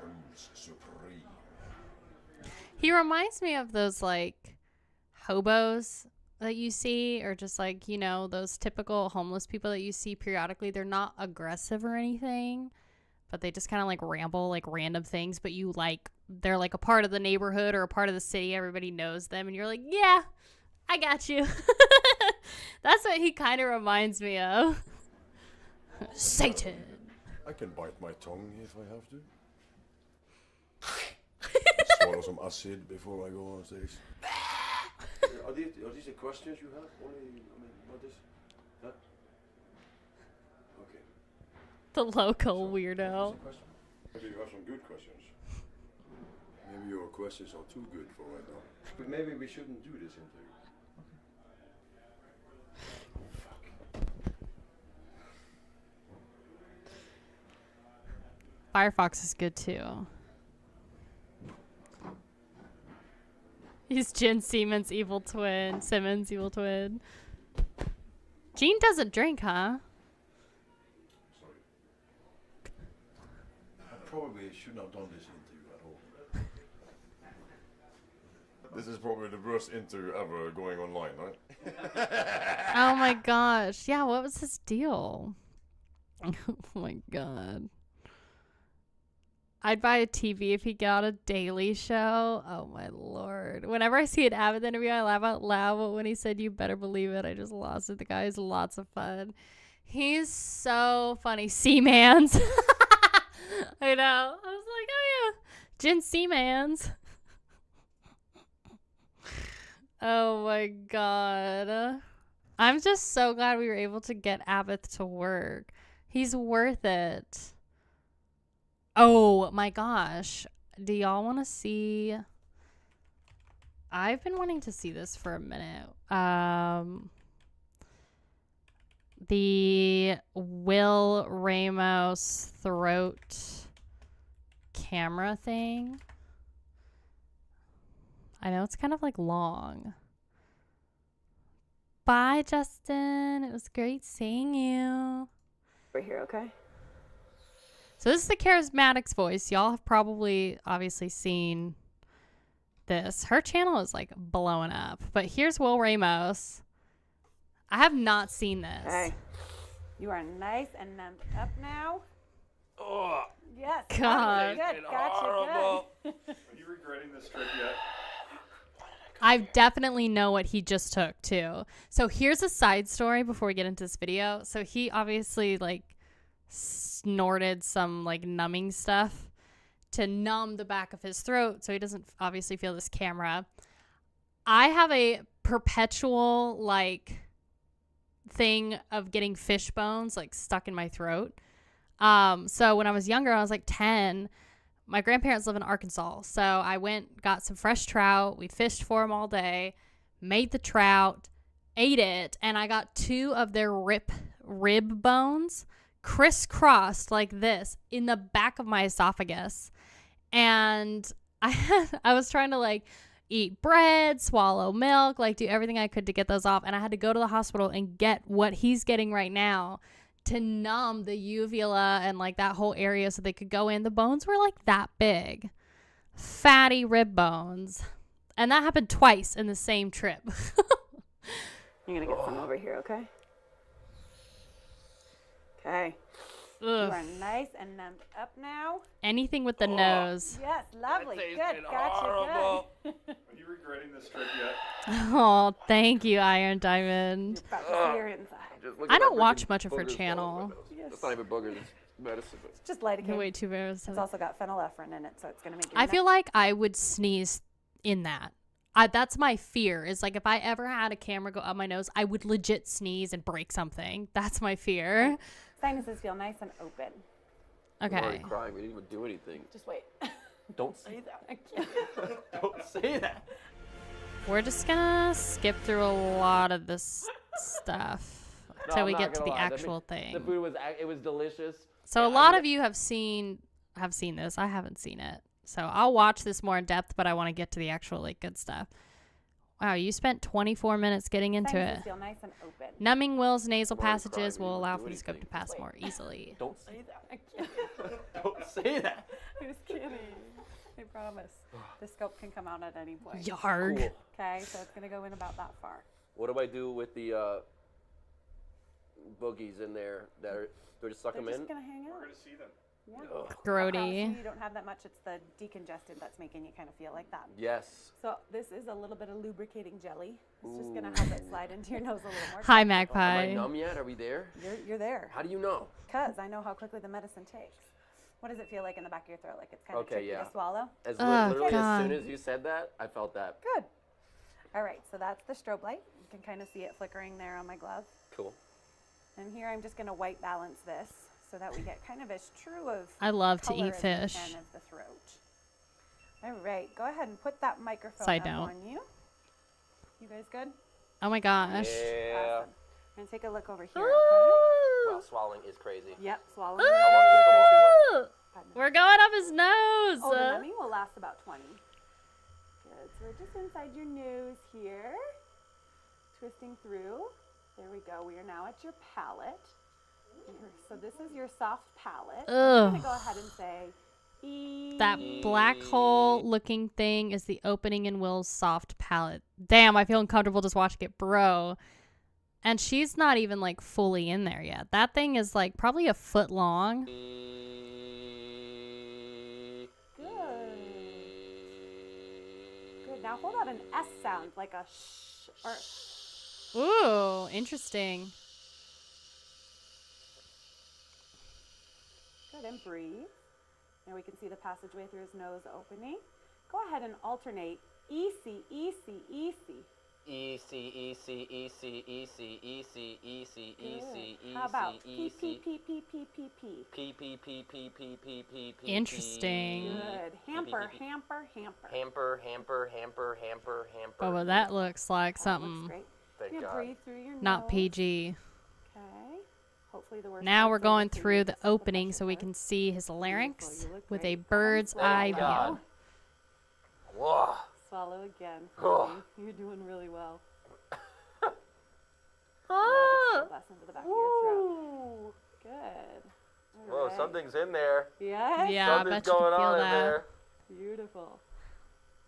Speaker 4: rules supreme.
Speaker 1: He reminds me of those like hobos that you see, or just like, you know, those typical homeless people that you see periodically. They're not aggressive or anything, but they just kind of like ramble like random things, but you like, they're like a part of the neighborhood or a part of the city. Everybody knows them and you're like, yeah, I got you. That's what he kind of reminds me of. Satan.
Speaker 4: I can bite my tongue if I have to. Swallow some acid before I go on stage. Are these the questions you have? What is? Huh? Okay.
Speaker 1: The local weirdo.
Speaker 4: Maybe you have some good questions. Maybe your questions are too good for right now. But maybe we shouldn't do this interview.
Speaker 1: Firefox is good too. He's Jen Simmons' evil twin. Gene doesn't drink, huh?
Speaker 4: Sorry. I probably shouldn't have done this interview at all. This is probably the worst interview ever going online, right?
Speaker 1: Oh my gosh. Yeah, what was his deal? Oh my god. I'd buy a TV if he got a daily show. Oh my lord. Whenever I see an Abbath interview, I laugh out loud, but when he said you better believe it, I just lost it. The guy is lots of fun. He's so funny. Seamans. I know. I was like, oh yeah. Jen Seamans. Oh my god. I'm just so glad we were able to get Abbath to work. He's worth it. Oh my gosh. Do y'all want to see? I've been wanting to see this for a minute. The Will Ramos throat camera thing. I know it's kind of like long. Bye, Justin. It was great seeing you.
Speaker 5: We're here, okay?
Speaker 1: So this is the Charismatics voice. Y'all have probably obviously seen this. Her channel is like blowing up. But here's Will Ramos. I have not seen this.
Speaker 5: Hey, you are nice and numbed up now.
Speaker 6: Oh,
Speaker 5: Yes.
Speaker 1: God.
Speaker 5: Good. Gotcha. Good.
Speaker 6: are you regretting this trip yet?
Speaker 1: I definitely know what he just took too. So here's a side story before we get into this video. So he obviously like snorted some like numbing stuff to numb the back of his throat so he doesn't obviously feel this camera. I have a perpetual like thing of getting fish bones like stuck in my throat. So when I was younger, I was like 10, my grandparents live in Arkansas. So I got some fresh trout. We fished for them all day, made the trout, ate it, and I got 2 of their rib bones crisscrossed like this in the back of my esophagus. And I was trying to like eat bread, swallow milk, like do everything I could to get those off. And I had to go to the hospital and get what he's getting right now to numb the uvula and like that whole area so they could go in. The bones were like that big, fatty rib bones. And that happened twice in the same trip.
Speaker 5: You're going to get some over here, okay? Okay. You
Speaker 1: Ugh.
Speaker 5: are nice and numbed up now.
Speaker 1: Anything with the nose.
Speaker 5: Yes, lovely. Good.
Speaker 6: been
Speaker 5: Gotcha. Good.
Speaker 6: Are you regretting this trip yet?
Speaker 1: Oh, thank you, Iron Diamond.
Speaker 5: About to see your inside.
Speaker 1: I don't watch much of her channel.
Speaker 7: That's not even boogers. It's medicine.
Speaker 5: It's just lidocaine.
Speaker 1: Wait, 2 minutes.
Speaker 5: It's also got phenylephrine in it, so it's going to make you
Speaker 1: I feel like I would sneeze in that. That's my fear. Is like if I ever had a camera go up my nose, I would legit sneeze and break something. That's my fear.
Speaker 5: Sinuses feel nice and open.
Speaker 7: I'm already
Speaker 1: Okay.
Speaker 7: crying. We didn't even do anything.
Speaker 5: Just wait.
Speaker 7: Don't say that.
Speaker 5: I can't.
Speaker 7: Don't say that.
Speaker 1: We're just gonna skip through a lot of this stuff till
Speaker 7: I'm
Speaker 1: we
Speaker 7: not
Speaker 1: get to
Speaker 7: gonna
Speaker 1: the
Speaker 7: lie.
Speaker 1: actual
Speaker 7: The
Speaker 1: thing.
Speaker 7: food was it was delicious.
Speaker 1: So a
Speaker 7: Yeah,
Speaker 1: lot of you have seen this. I haven't seen it. So I'll watch this more in depth, but I want to get to the actual like good stuff. Wow, you spent 24 minutes getting into
Speaker 5: Sinuses
Speaker 1: it.
Speaker 5: feel nice and open.
Speaker 1: Numbing Will's nasal
Speaker 7: We're already
Speaker 1: passages
Speaker 7: crying. We
Speaker 1: will
Speaker 7: didn't
Speaker 1: allow
Speaker 7: do
Speaker 1: for the scope to
Speaker 7: anything.
Speaker 1: pass
Speaker 5: Wait.
Speaker 1: more easily.
Speaker 7: Don't say that.
Speaker 5: I can't.
Speaker 7: Don't say that.
Speaker 5: I was kidding. I promise. The scope can come out at any point.
Speaker 1: Yarg.
Speaker 7: Cool.
Speaker 5: Okay, so it's going to go in about that far.
Speaker 7: What do I do with the boogies in there? They're just suck
Speaker 5: They're
Speaker 7: them in.
Speaker 5: just going to hang
Speaker 6: We're
Speaker 5: out.
Speaker 6: going to see them.
Speaker 5: Yeah.
Speaker 7: Ugh.
Speaker 1: Grody.
Speaker 5: You don't have that much. It's the decongestant that's making you kind of feel like that.
Speaker 7: Yes.
Speaker 5: So this is a little bit of lubricating jelly. It's just going to help it slide into your nose a little more.
Speaker 1: Hi,
Speaker 7: Am I
Speaker 1: Magpie.
Speaker 7: numb yet? Are we there?
Speaker 5: You're there.
Speaker 7: How do you know?
Speaker 5: Because I know how quickly the medicine takes. What does it feel like in the back of your throat? Like it's kind of
Speaker 7: Okay,
Speaker 5: tricky
Speaker 7: yeah.
Speaker 5: to swallow?
Speaker 1: Oh,
Speaker 7: Literally
Speaker 1: God.
Speaker 7: as soon as you said that, I felt that.
Speaker 5: Good. All right, so that's the strobe light. You can kind of see it flickering there on my glove.
Speaker 7: Cool.
Speaker 5: And here I'm just going to white balance this so that we get kind of as true of
Speaker 1: I love to
Speaker 5: color
Speaker 1: eat
Speaker 5: as we
Speaker 1: fish.
Speaker 5: can of the throat. All right, go ahead and put that microphone
Speaker 1: Side
Speaker 5: up
Speaker 1: note.
Speaker 5: on you. You guys good?
Speaker 1: Oh my gosh.
Speaker 7: Yeah.
Speaker 5: Awesome. I'm going to take a look over here, okay?
Speaker 7: Wow, swallowing is crazy.
Speaker 5: Yep, swallowing.
Speaker 7: How long does it go on for?
Speaker 1: Ooh, we're going up his nose.
Speaker 5: Oh, the numbing will last about 20. Good. So we're just inside your nose here, twisting through. There we go. We are now at your palate. So this is your soft palate. I'm
Speaker 1: Ugh.
Speaker 5: going to go ahead and say E.
Speaker 1: That black hole looking thing is the opening in Will's soft palate. Damn, I feel uncomfortable just watching it, bro. And she's not even like fully in there yet. That thing is like probably a foot long.
Speaker 5: Good. Good. Now hold out an S sound, like a sh or
Speaker 1: Ooh, interesting.
Speaker 5: good, and breathe. Now we can see the passageway through his nose opening. Go ahead and alternate E-C, E-C, E-C.
Speaker 7: E C E C E C E C E C E C E C E
Speaker 5: How about
Speaker 7: C E
Speaker 5: P,
Speaker 7: C
Speaker 5: P, P, P, P, P, P.
Speaker 7: P P P P P P P P.
Speaker 1: Interesting.
Speaker 5: Good. Hamper, hamper, hamper.
Speaker 7: Hamper, hamper, hamper, hamper, hamper.
Speaker 1: Oh, well, that looks like
Speaker 5: That looks
Speaker 1: something
Speaker 5: great.
Speaker 7: Thank
Speaker 5: Yeah,
Speaker 7: God.
Speaker 5: breathe through your
Speaker 1: not
Speaker 5: nose.
Speaker 1: PG.
Speaker 5: Okay. Hopefully the worst
Speaker 1: Now
Speaker 5: part's
Speaker 1: we're
Speaker 5: over
Speaker 1: going
Speaker 5: for you.
Speaker 1: through the
Speaker 5: This is
Speaker 1: opening
Speaker 5: pressure
Speaker 1: so we
Speaker 5: part.
Speaker 1: can see his larynx
Speaker 5: Beautiful. You look
Speaker 1: with a
Speaker 5: great.
Speaker 1: bird's
Speaker 5: Swallow
Speaker 1: eye
Speaker 5: again.
Speaker 7: God.
Speaker 1: view.
Speaker 7: Whoa.
Speaker 5: Swallow again.
Speaker 7: Oh.
Speaker 5: Freddie. You're doing really well.
Speaker 1: Oh.
Speaker 5: Less into the back of your throat. Good. All
Speaker 7: Whoa,
Speaker 5: right.
Speaker 7: something's in there.
Speaker 5: Yes.
Speaker 1: Yeah, I
Speaker 7: Something's
Speaker 1: bet you can
Speaker 7: going
Speaker 1: feel
Speaker 7: on in
Speaker 1: that.
Speaker 7: there.
Speaker 5: Beautiful.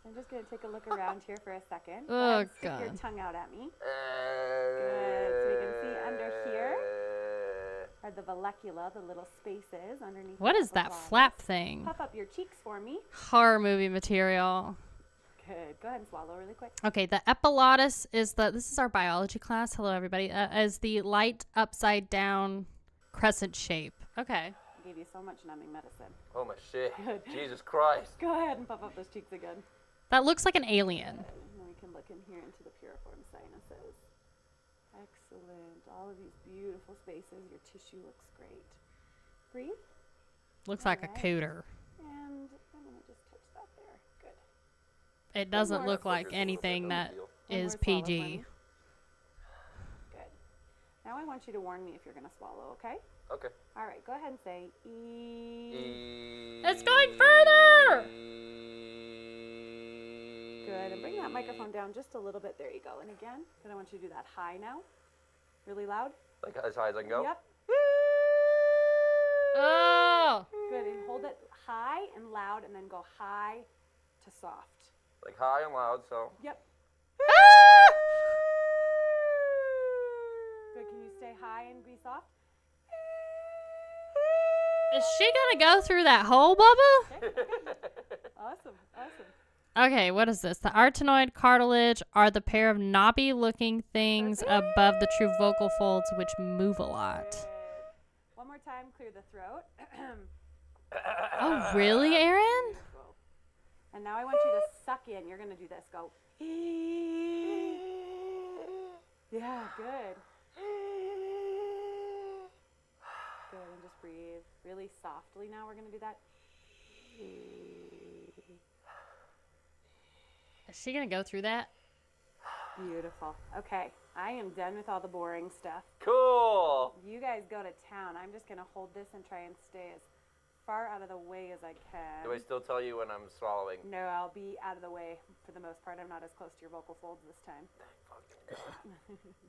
Speaker 5: So I'm just going to take a look around here for a second.
Speaker 1: Oh,
Speaker 5: Go ahead and stick your
Speaker 1: God.
Speaker 5: tongue out at me. Good. So you can see under here are the vallecula, the little spaces underneath.
Speaker 1: What
Speaker 5: the
Speaker 1: is that
Speaker 5: epiglottis.
Speaker 1: flap thing?
Speaker 5: Puff up your cheeks for me.
Speaker 1: Horror movie material.
Speaker 5: Good. Go ahead and swallow really quick.
Speaker 1: Okay, the epiglottis is this is our biology class. Hello, everybody. Is the light upside down crescent shape. Okay.
Speaker 5: I gave you so much numbing medicine.
Speaker 7: Oh my shit.
Speaker 5: Good.
Speaker 7: Jesus Christ.
Speaker 5: Go ahead and puff up those cheeks again.
Speaker 1: That looks like an alien.
Speaker 5: And then we can look in here into the piriform sinuses. Excellent. All of these beautiful spaces. Your tissue looks great. Breathe.
Speaker 1: Looks like a
Speaker 5: Alright.
Speaker 1: cooter.
Speaker 5: And I'm going to just touch that there. Good.
Speaker 1: It doesn't
Speaker 5: more.
Speaker 1: look like anything that
Speaker 5: One
Speaker 1: is
Speaker 5: more swallow for
Speaker 1: PG.
Speaker 5: me. Good. Now I want want you to warn me if you're going to swallow, okay?
Speaker 7: Okay.
Speaker 5: All right, go ahead and say E.
Speaker 1: It's going further!
Speaker 5: Good, and bring that microphone down just a little bit. There you go. And again, I want you to do that high now. Really loud.
Speaker 7: Like as high as I can go?
Speaker 5: Yep.
Speaker 1: Oh!
Speaker 5: Good, and hold it high and loud, and then go high to soft.
Speaker 7: Like high and loud, so.
Speaker 5: Yep. Good, can you stay high and be soft?
Speaker 1: Is she gonna go through that hole, Bubba?
Speaker 5: Okay. Awesome, awesome.
Speaker 1: Okay, what is this? The arytenoid cartilage are the pair of knobby-looking things above the true vocal folds which move a lot.
Speaker 5: Good. One more time, clear the throat.
Speaker 1: Oh, really, Aaron?
Speaker 5: And now I want you to suck in. You're going to do this. Go. Yeah, good. Good, and just breathe really softly now. We're going to do that.
Speaker 1: Is she gonna go through that?
Speaker 5: Beautiful. Okay, I am done with all the boring stuff.
Speaker 7: Cool.
Speaker 5: You guys go to town. I'm just going to hold this and try and stay as far out of the way as I can.
Speaker 7: Do I still tell you when I'm swallowing?
Speaker 5: No, I'll be out of the way for the most part. I'm not as close to your vocal folds this time.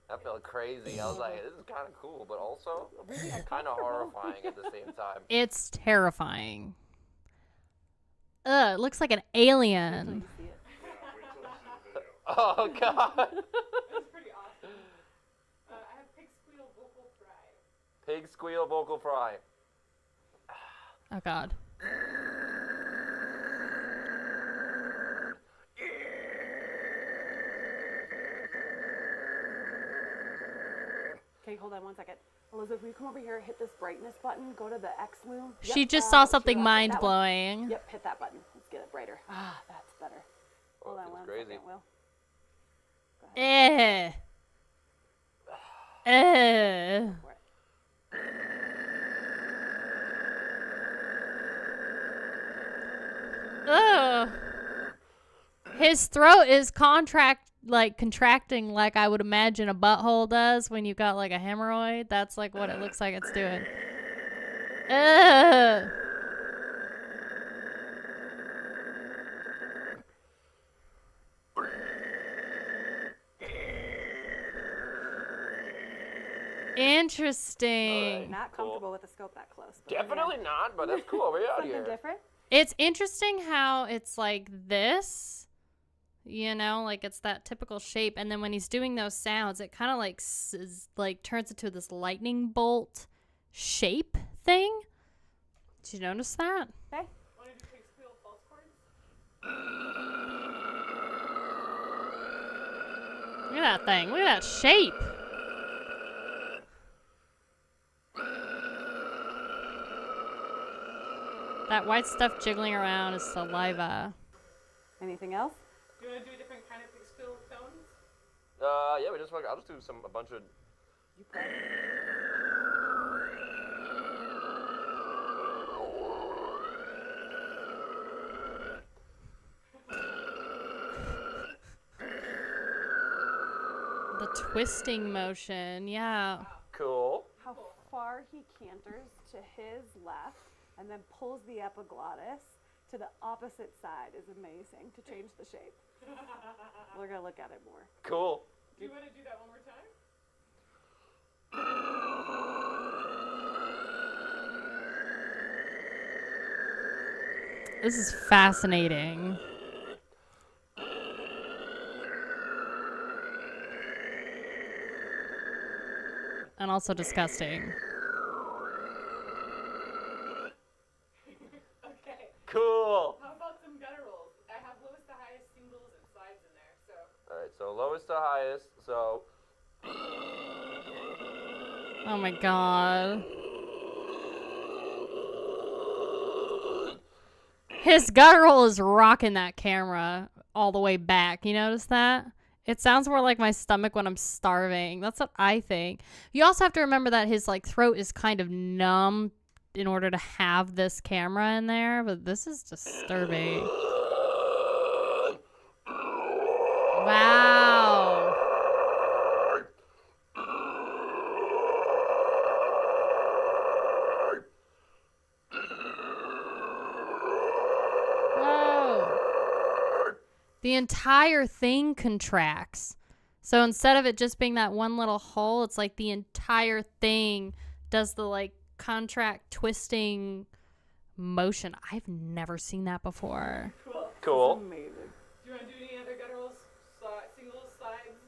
Speaker 7: That felt crazy. I was like, this is kind of cool, but also
Speaker 5: Really
Speaker 7: kind of horrifying at the same time.
Speaker 1: It's terrifying. Ugh, it looks like an alien.
Speaker 5: You see it.
Speaker 7: Oh, God.
Speaker 8: That's pretty awesome. I have pig squeal vocal fry.
Speaker 7: Pig squeal vocal fry.
Speaker 1: Oh, God.
Speaker 5: Okay, hold on one second. Elizabeth, will you come over here, hit this brightness button, go to the X loom?
Speaker 1: She
Speaker 5: Yep,
Speaker 1: just saw
Speaker 5: to
Speaker 1: something
Speaker 5: your left, hit that one.
Speaker 1: mind-blowing.
Speaker 5: Yep, hit that button. Let's get it brighter. Ah, that's better. Hold on
Speaker 7: feels
Speaker 5: one
Speaker 7: crazy.
Speaker 5: second, Will. Go ahead.
Speaker 1: For it. Ugh. His throat is contracting like I would imagine a butthole does when you've got like a hemorrhoid. That's like what it looks like it's doing. Ugh. Interesting.
Speaker 5: Not comfortable with the scope that close. But
Speaker 7: Definitely not, but that's cool. We're out
Speaker 5: something
Speaker 7: here.
Speaker 5: different.
Speaker 1: It's interesting how it's like this, you know, like it's that typical shape. And then when he's doing those sounds, it kind of like turns into this lightning bolt shape thing. Did you notice that?
Speaker 5: Okay.
Speaker 8: Want to do pig squeal false chords?
Speaker 1: Look at that thing. Look at that shape. That white stuff jiggling around is saliva.
Speaker 5: Anything else?
Speaker 8: Do you want to do a different kind of pig squeal tones?
Speaker 7: Yeah, I'll just do a bunch of.
Speaker 5: You play.
Speaker 1: The twisting motion, yeah.
Speaker 7: Cool.
Speaker 5: How far he canters to his left and then pulls the epiglottis to the opposite side is amazing to change the shape. We're going to look at it more.
Speaker 7: Cool.
Speaker 8: Do you want to do that one more time?
Speaker 1: This is fascinating. And also disgusting.
Speaker 8: Okay.
Speaker 7: Cool.
Speaker 8: How about some gutturals? I have lowest to highest singles and sides in there, so.
Speaker 7: All right, so lowest to highest. So.
Speaker 1: Oh my god. His guttural is rocking that camera all the way back. You notice that? It sounds more like my stomach when I'm starving. That's what I think. You also have to remember that his like throat is kind of numb in order to have this camera in there, but this is disturbing. Wow. the entire thing contracts. So instead of it just being that one little hole, it's like the entire thing does the like contract twisting motion. I've never seen that before.
Speaker 7: Cool.
Speaker 5: Amazing.
Speaker 8: Do you want to do any other gutturals? Singles, slides?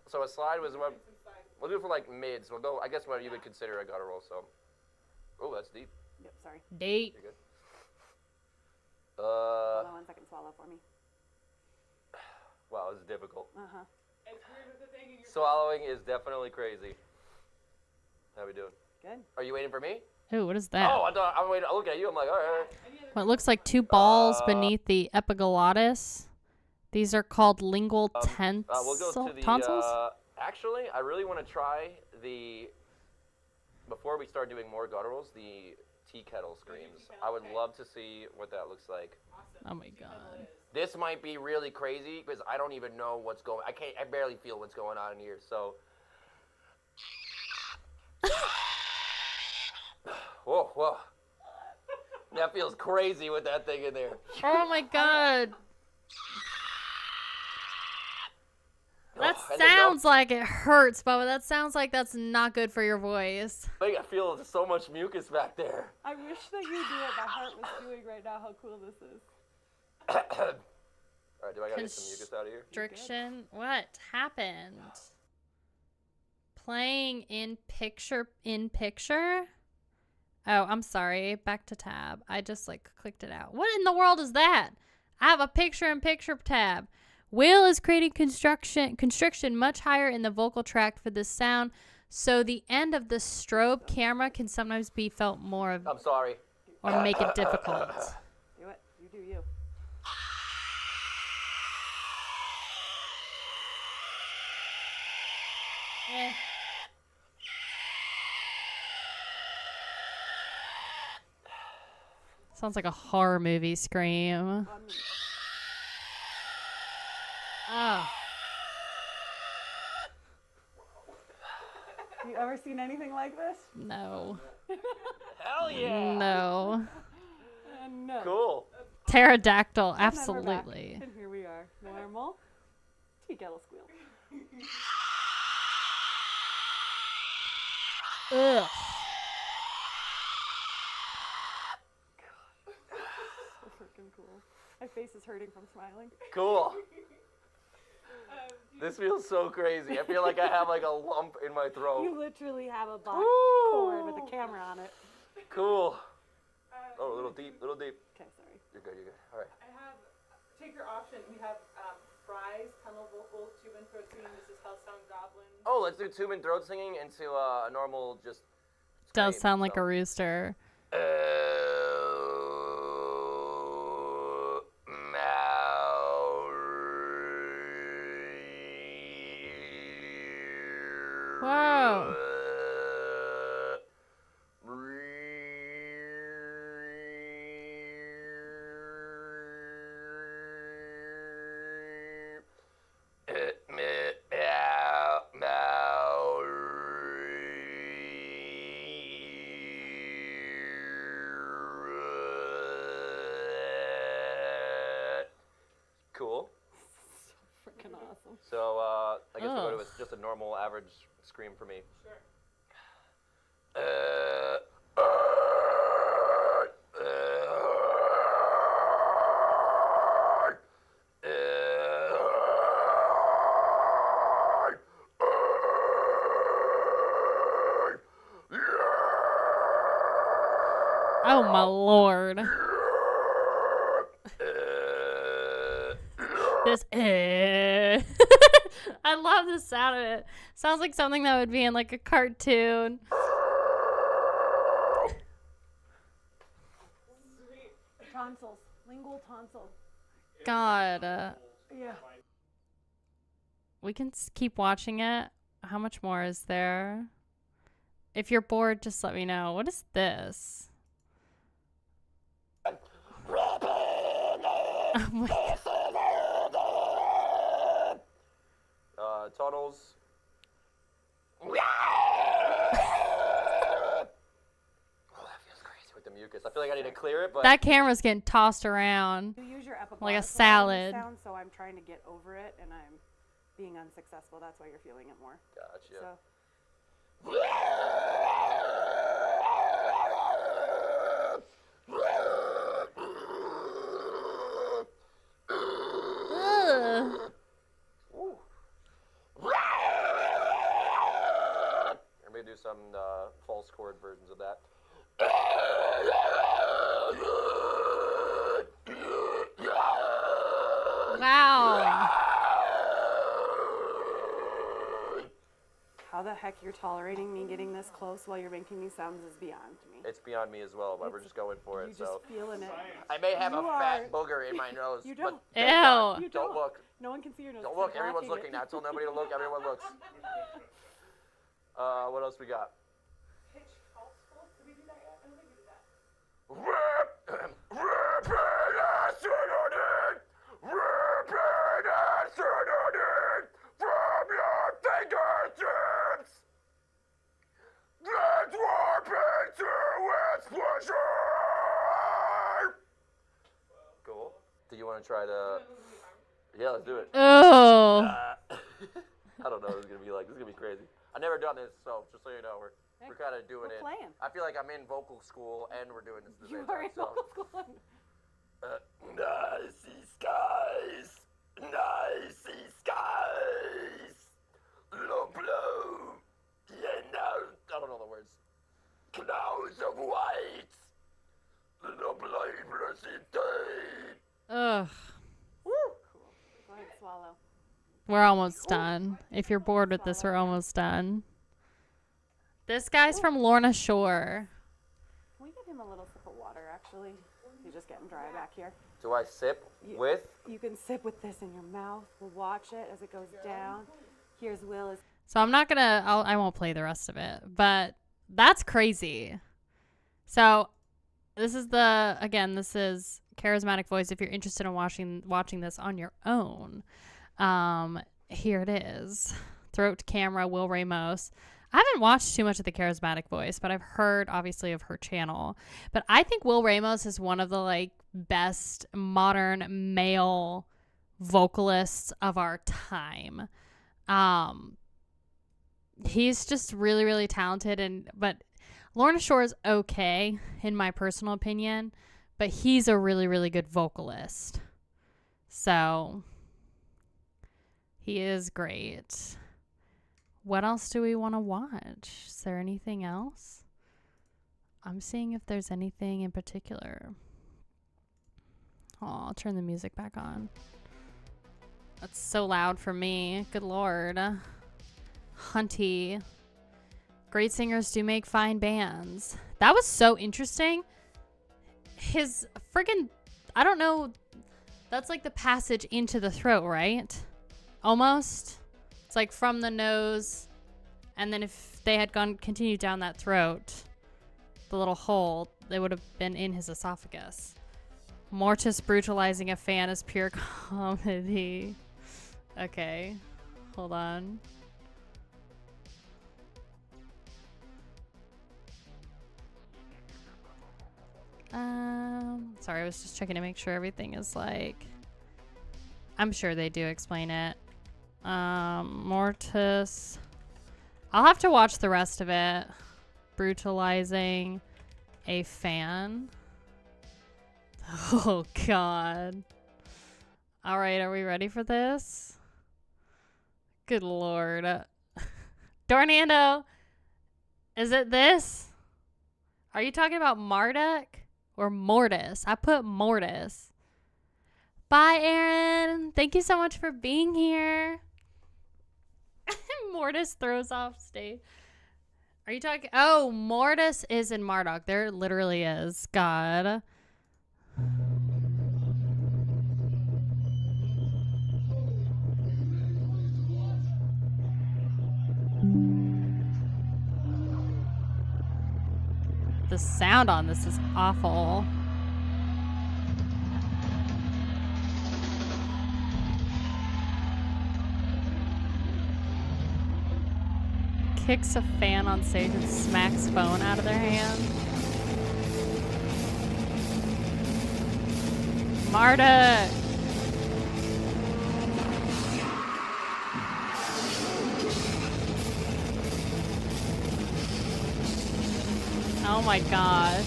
Speaker 7: So a slide was what?
Speaker 8: Some slides.
Speaker 7: We'll do it for like mids. We'll go, I guess, what you would consider a guttural. So, oh, that's deep.
Speaker 5: Yep, sorry.
Speaker 1: Date.
Speaker 7: You're good.
Speaker 5: Hold on 1 second, swallow for me.
Speaker 7: Wow, this is difficult.
Speaker 5: Uh-huh.
Speaker 8: It's weird with the thing in your
Speaker 7: Swallowing is definitely crazy. How we doing?
Speaker 5: Good.
Speaker 7: Are you waiting for me?
Speaker 1: Ooh, what is that?
Speaker 7: Oh, I'm waiting. I look at you. I'm like, all right.
Speaker 1: What looks like two balls beneath the epiglottis. These are called lingual
Speaker 7: We'll go to the.
Speaker 1: tonsils.
Speaker 7: Actually, I really want to try the. Before we start doing more gutturals, the tea kettle screams. I would love to see what that looks like.
Speaker 1: Oh my god.
Speaker 7: This might be really crazy because I don't even know what's going. I barely feel what's going on in here. So. Whoa. That feels crazy with that thing in there.
Speaker 1: Oh my god. That
Speaker 7: Oh,
Speaker 1: sounds like it hurts, Bubba. That sounds like that's not good for your voice.
Speaker 7: I feel so much mucus back there.
Speaker 5: I wish that you knew what my heart was doing right now, how cool this is.
Speaker 7: All right, do I gotta get some mucus out of here?
Speaker 1: Constriction. What happened? Playing in picture. Oh, I'm sorry. Back to tab. I just like clicked it out. What in the world is that? I have a picture-in-picture tab. Will is creating constriction much higher in the vocal tract for this sound, so the end of the strobe camera can sometimes be felt more of,
Speaker 7: I'm sorry.
Speaker 1: or make it difficult.
Speaker 5: Do it. You do you.
Speaker 1: Eh. Sounds like a horror movie scream. Oh.
Speaker 5: You ever seen anything like this?
Speaker 1: No.
Speaker 7: Hell yeah.
Speaker 1: No.
Speaker 5: No.
Speaker 7: Cool.
Speaker 1: Pterodactyl,
Speaker 5: And then we're back.
Speaker 1: absolutely.
Speaker 5: And here we are. Normal. Tea kettle squeal.
Speaker 1: Ugh.
Speaker 5: So freaking cool. My face is hurting from smiling.
Speaker 7: Cool. This feels so crazy. I feel like I have like a lump in my
Speaker 5: You
Speaker 7: throat.
Speaker 5: literally have a black cord with a camera on it.
Speaker 7: Cool. Oh, a little deep.
Speaker 5: Okay, sorry.
Speaker 7: You're good. All right.
Speaker 8: I have, take your option. We have fries, tunnel vocals, tube and throat singing. This is Hellsound Goblin.
Speaker 7: Oh, let's do tube and throat singing into a normal just.
Speaker 1: Does
Speaker 7: scream,
Speaker 1: sound like
Speaker 7: so.
Speaker 1: a rooster. Whoa.
Speaker 7: Cool.
Speaker 5: Freaking awesome.
Speaker 7: So I guess we'll go to just a normal average scream for me.
Speaker 8: Sure.
Speaker 1: Oh my lord. This I love the sound of it. Sounds like something that would be in like a cartoon.
Speaker 5: Tonsils. Lingual tonsil.
Speaker 1: God.
Speaker 5: Yeah.
Speaker 1: We can keep watching it. How much more is there? If you're bored, just let me know. What is this? Oh my God.
Speaker 7: Tunnels. Oh, that feels crazy with the mucus. I feel like I need to clear it, but
Speaker 1: That camera's getting tossed around.
Speaker 5: You use your epiglottis
Speaker 1: Like a
Speaker 5: around this
Speaker 1: salad.
Speaker 5: sound, so I'm trying to get over it, and I'm being unsuccessful. That's why you're feeling it more.
Speaker 7: Gotcha.
Speaker 5: So.
Speaker 1: Ugh.
Speaker 7: Let me do some false chord versions of that.
Speaker 1: Wow.
Speaker 5: How the heck you're tolerating me getting this close while you're making these sounds is beyond me.
Speaker 7: It's beyond me as well, but we're just going for it.
Speaker 5: You're
Speaker 7: So
Speaker 5: just feeling it.
Speaker 7: I may have
Speaker 5: You
Speaker 7: a fat
Speaker 5: are.
Speaker 7: booger in my nose.
Speaker 5: You
Speaker 7: but
Speaker 5: don't.
Speaker 7: thank God.
Speaker 1: Ew.
Speaker 5: You
Speaker 7: Don't look.
Speaker 5: No one can see your nose.
Speaker 7: Don't
Speaker 5: 'cause
Speaker 7: look.
Speaker 5: I'm
Speaker 7: Everyone's
Speaker 5: blocking
Speaker 7: looking.
Speaker 5: it.
Speaker 7: I told nobody to look. Everyone looks. What else we got?
Speaker 8: Pitch pulse pulse. Did we do that yet? I don't think we did that.
Speaker 7: From your fingertips. Let's warp into its pleasure. Cool. Do you want to try to? Yeah, let's do it.
Speaker 1: Oh.
Speaker 7: I don't know what it's gonna be like. This is gonna be crazy. I've never done this, so just so you know, we're kind of doing
Speaker 5: We're
Speaker 7: it.
Speaker 5: playing.
Speaker 7: I feel like I'm in vocal school and we're doing this at the
Speaker 5: You
Speaker 7: same
Speaker 5: are
Speaker 7: time.
Speaker 5: in vocal school.
Speaker 7: Nicey skies, nicey skies, low blow, yeah, no, I don't know the words. Clouds of white, the blameless indeed.
Speaker 1: Ugh.
Speaker 5: Go ahead, swallow.
Speaker 1: We're almost done. If you're bored with this, we're almost done. This guy's from Lorna Shore.
Speaker 5: Can we give him a little sip of water, actually? He's just getting dry back here.
Speaker 7: Do I sip with?
Speaker 5: You can sip with this in your mouth. We'll watch it as it goes down. Here's Will.
Speaker 1: So I'm not gonna. I won't play the rest of it. But that's crazy. So this is This is Charismatic Voice. If you're interested in watching this on your own, here it is. Throat to camera. Will Ramos. I haven't watched too much of the Charismatic Voice, but I've heard obviously of her channel. But I think Will Ramos is one of the best modern male vocalists of our time. He's just really, really talented, but Lorna Shore is okay in my personal opinion, but he's a really, really good vocalist. So he is great. What else do we want to watch? Is there anything else? I'm seeing if there's anything in particular. Oh, I'll turn the music back on. That's so loud for me. Good Lord. Hunty. Great singers do make fine bands. That was so interesting. His friggin', I don't know. That's like the passage into the throat, right? Almost. It's like from the nose, and then if they had continued down that throat, the little hole, they would have been in his esophagus. Mortis brutalizing a fan is pure comedy. Okay, hold on. Sorry, I was just checking to make sure everything is I'm sure they do explain it. Mortis. I'll have to watch the rest of it. Brutalizing a fan. Oh, God. All right, are we ready for this? Good Lord. Dornando, is it this? Are you talking about Marduk or Mortis? I put Mortis. Bye, Aaron. Thank you so much for being here. Mortis throws off stage. Are you talking? Oh, Mortis is in Marduk. There literally is. God. The sound on this is awful. Kicks a fan on stage and smacks phone out of their hand. Marduk. Oh my gosh.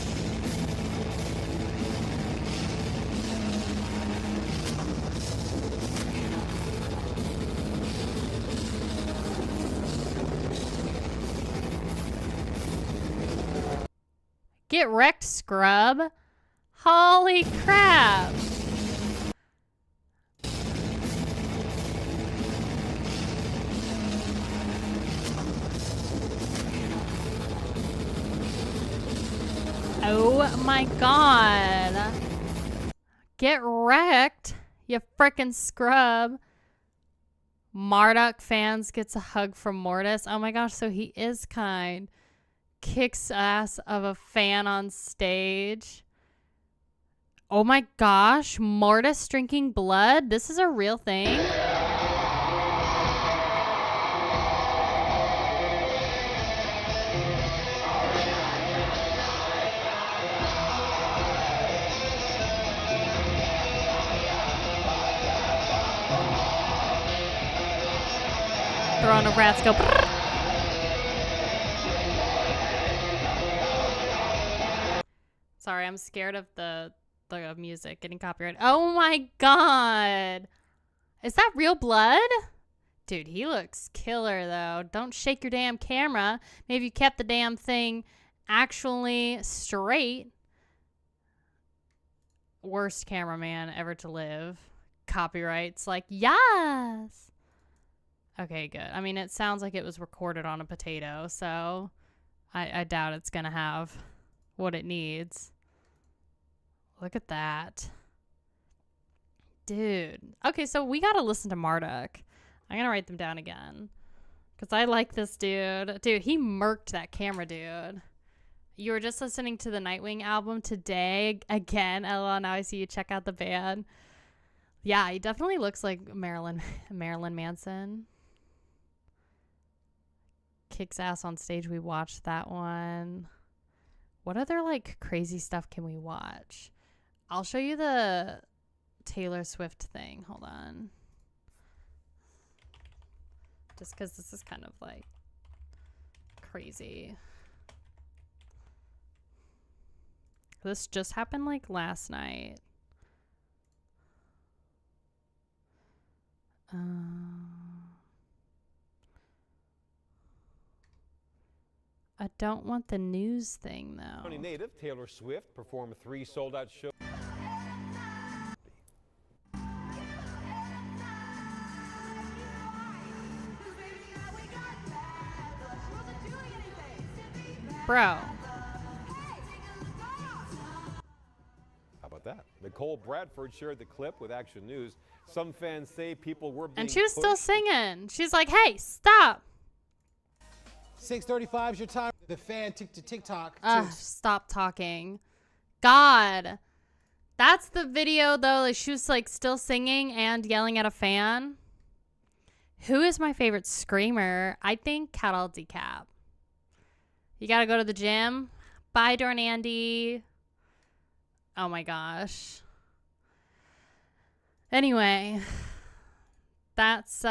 Speaker 1: Get wrecked, scrub. Holy crap. Oh my god. Get wrecked, you frickin' scrub. Marduk fans gets a hug from Mortis. Oh my gosh, so he is kind. Kicks ass of a fan on stage. Oh my gosh, Mortis drinking blood? This is a real thing? Throwing a rats go. Sorry, I'm scared of the music getting copyrighted. Oh my god. Is that real blood? Dude, he looks killer though. Don't shake your damn camera. Maybe you kept the damn thing actually straight. Worst cameraman ever to live. Copyrights like, yes. Okay, good. I mean, it sounds like it was recorded on a potato, so I doubt it's going to have what it needs. Look at that. Dude. Okay, so we got to listen to Marduk. I'm going to write them down again because I like this dude. Dude, he murked that camera, dude. You were just listening to the Nightwing album today. Again, LOL, now I see you check out the band. Yeah, he definitely looks like Marilyn Manson. Kicks ass on stage. We watched that one. What other like crazy stuff can we watch? I'll show you the Taylor Swift thing. Hold on. Just because this is kind of like crazy. This just happened like last night. I don't want the news thing though.
Speaker 9: County native Taylor Swift performed 3 sold-out shows.
Speaker 1: Bro.
Speaker 9: How about that? Nicole Bradford shared the clip with Action News. Some fans say people were being
Speaker 1: And she was still
Speaker 9: pushed.
Speaker 1: singing. She's like, hey, stop.
Speaker 10: 6:35 is your time. The fan took to TikTok.
Speaker 1: Stop talking. God. That's the video though. Like she was like still singing and yelling at a fan. Who is my favorite screamer? I think Carol Decap. You gotta go to the gym. Bye, Dorn Andy. Oh my gosh. Anyway, that's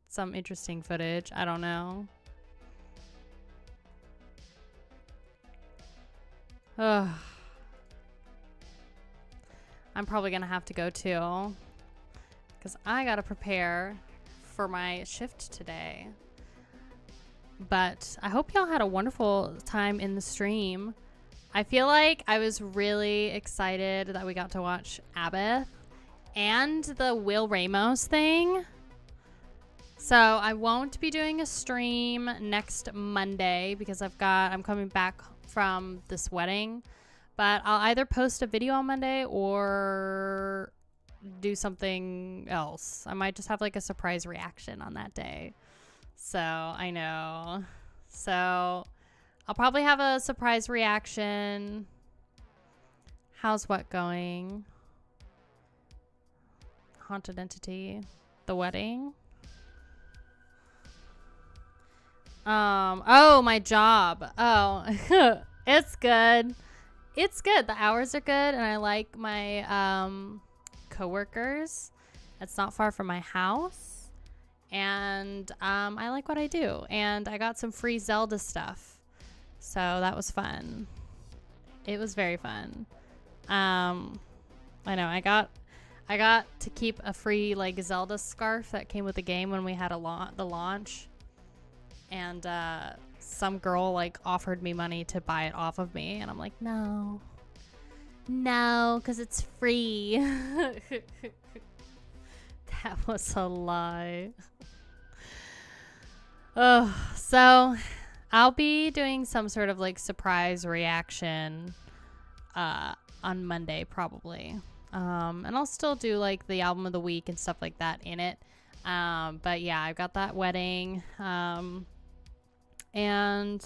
Speaker 1: some interesting footage. I don't know. Ugh. I'm probably gonna have to go too, because I gotta prepare for my shift today. But I hope y'all had a wonderful time in the stream. I feel like I was really excited that we got to watch Abbath and the Will Ramos thing. So I won't be doing a stream next Monday because I'm coming back from this wedding. But I'll either post a video on Monday or do something else. I might just have like a surprise reaction on that day. So I know. So I'll probably have a surprise reaction. How's what going? Haunted Entity. The wedding. Oh, my job. Oh, it's good. It's good. The hours are good, and I like my coworkers. It's not far from my house, and I like what I do. And I got some free Zelda stuff, so that was fun. It was very fun. I know I got to keep a free like Zelda scarf that came with the game when we had the launch, and some girl like offered me money to buy it off of me, and I'm like, no, because it's free. That was a lie. Oh, so I'll be doing some sort of like surprise reaction on Monday probably. And I'll still do like the album of the week and stuff like that in it. But yeah, I've got that wedding. And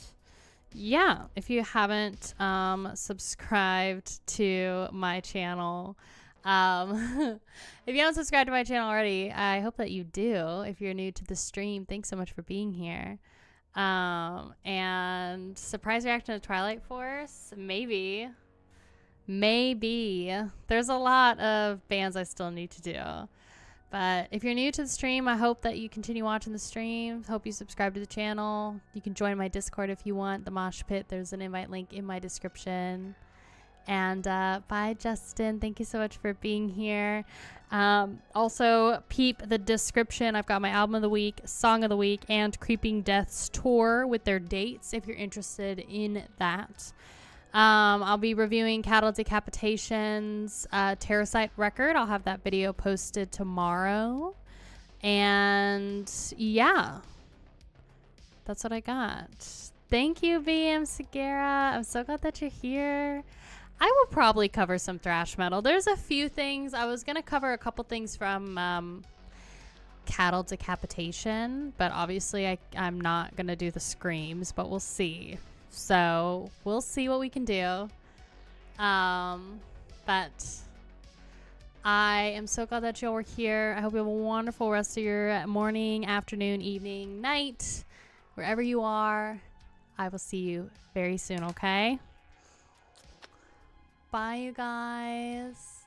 Speaker 1: yeah, if you haven't subscribed to my channel, if you haven't subscribed to my channel already, I hope that you do. If you're new to the stream, thanks so much for being here. And surprise reaction to Twilight Force, maybe there's a lot of bands I still need to do, but if you're new to the stream, I hope that you continue watching the stream. Hope you subscribe to the channel. You can join my Discord if you want, the Mosh Pit. There's an invite link in my description. And bye, Justin. Thank you so much for being here. Also, peep the description. I've got my album of the week, song of the week, and Creeping Death's tour with their dates if you're interested in that. I'll be reviewing Cattle Decapitation's Terracite record. I'll have that video posted tomorrow. And yeah, that's what I got. Thank you, BM Segura. I'm so glad that you're here. I will probably cover some thrash metal. There's a few things. I was going to cover a couple things from Cattle Decapitation, but obviously I'm not going to do the screams, but we'll see. So we'll see what we can do. But I am so glad that y'all were here. I hope you have a wonderful rest of your morning, afternoon, evening, night, wherever you are. I will see you very soon, okay? Bye, you guys.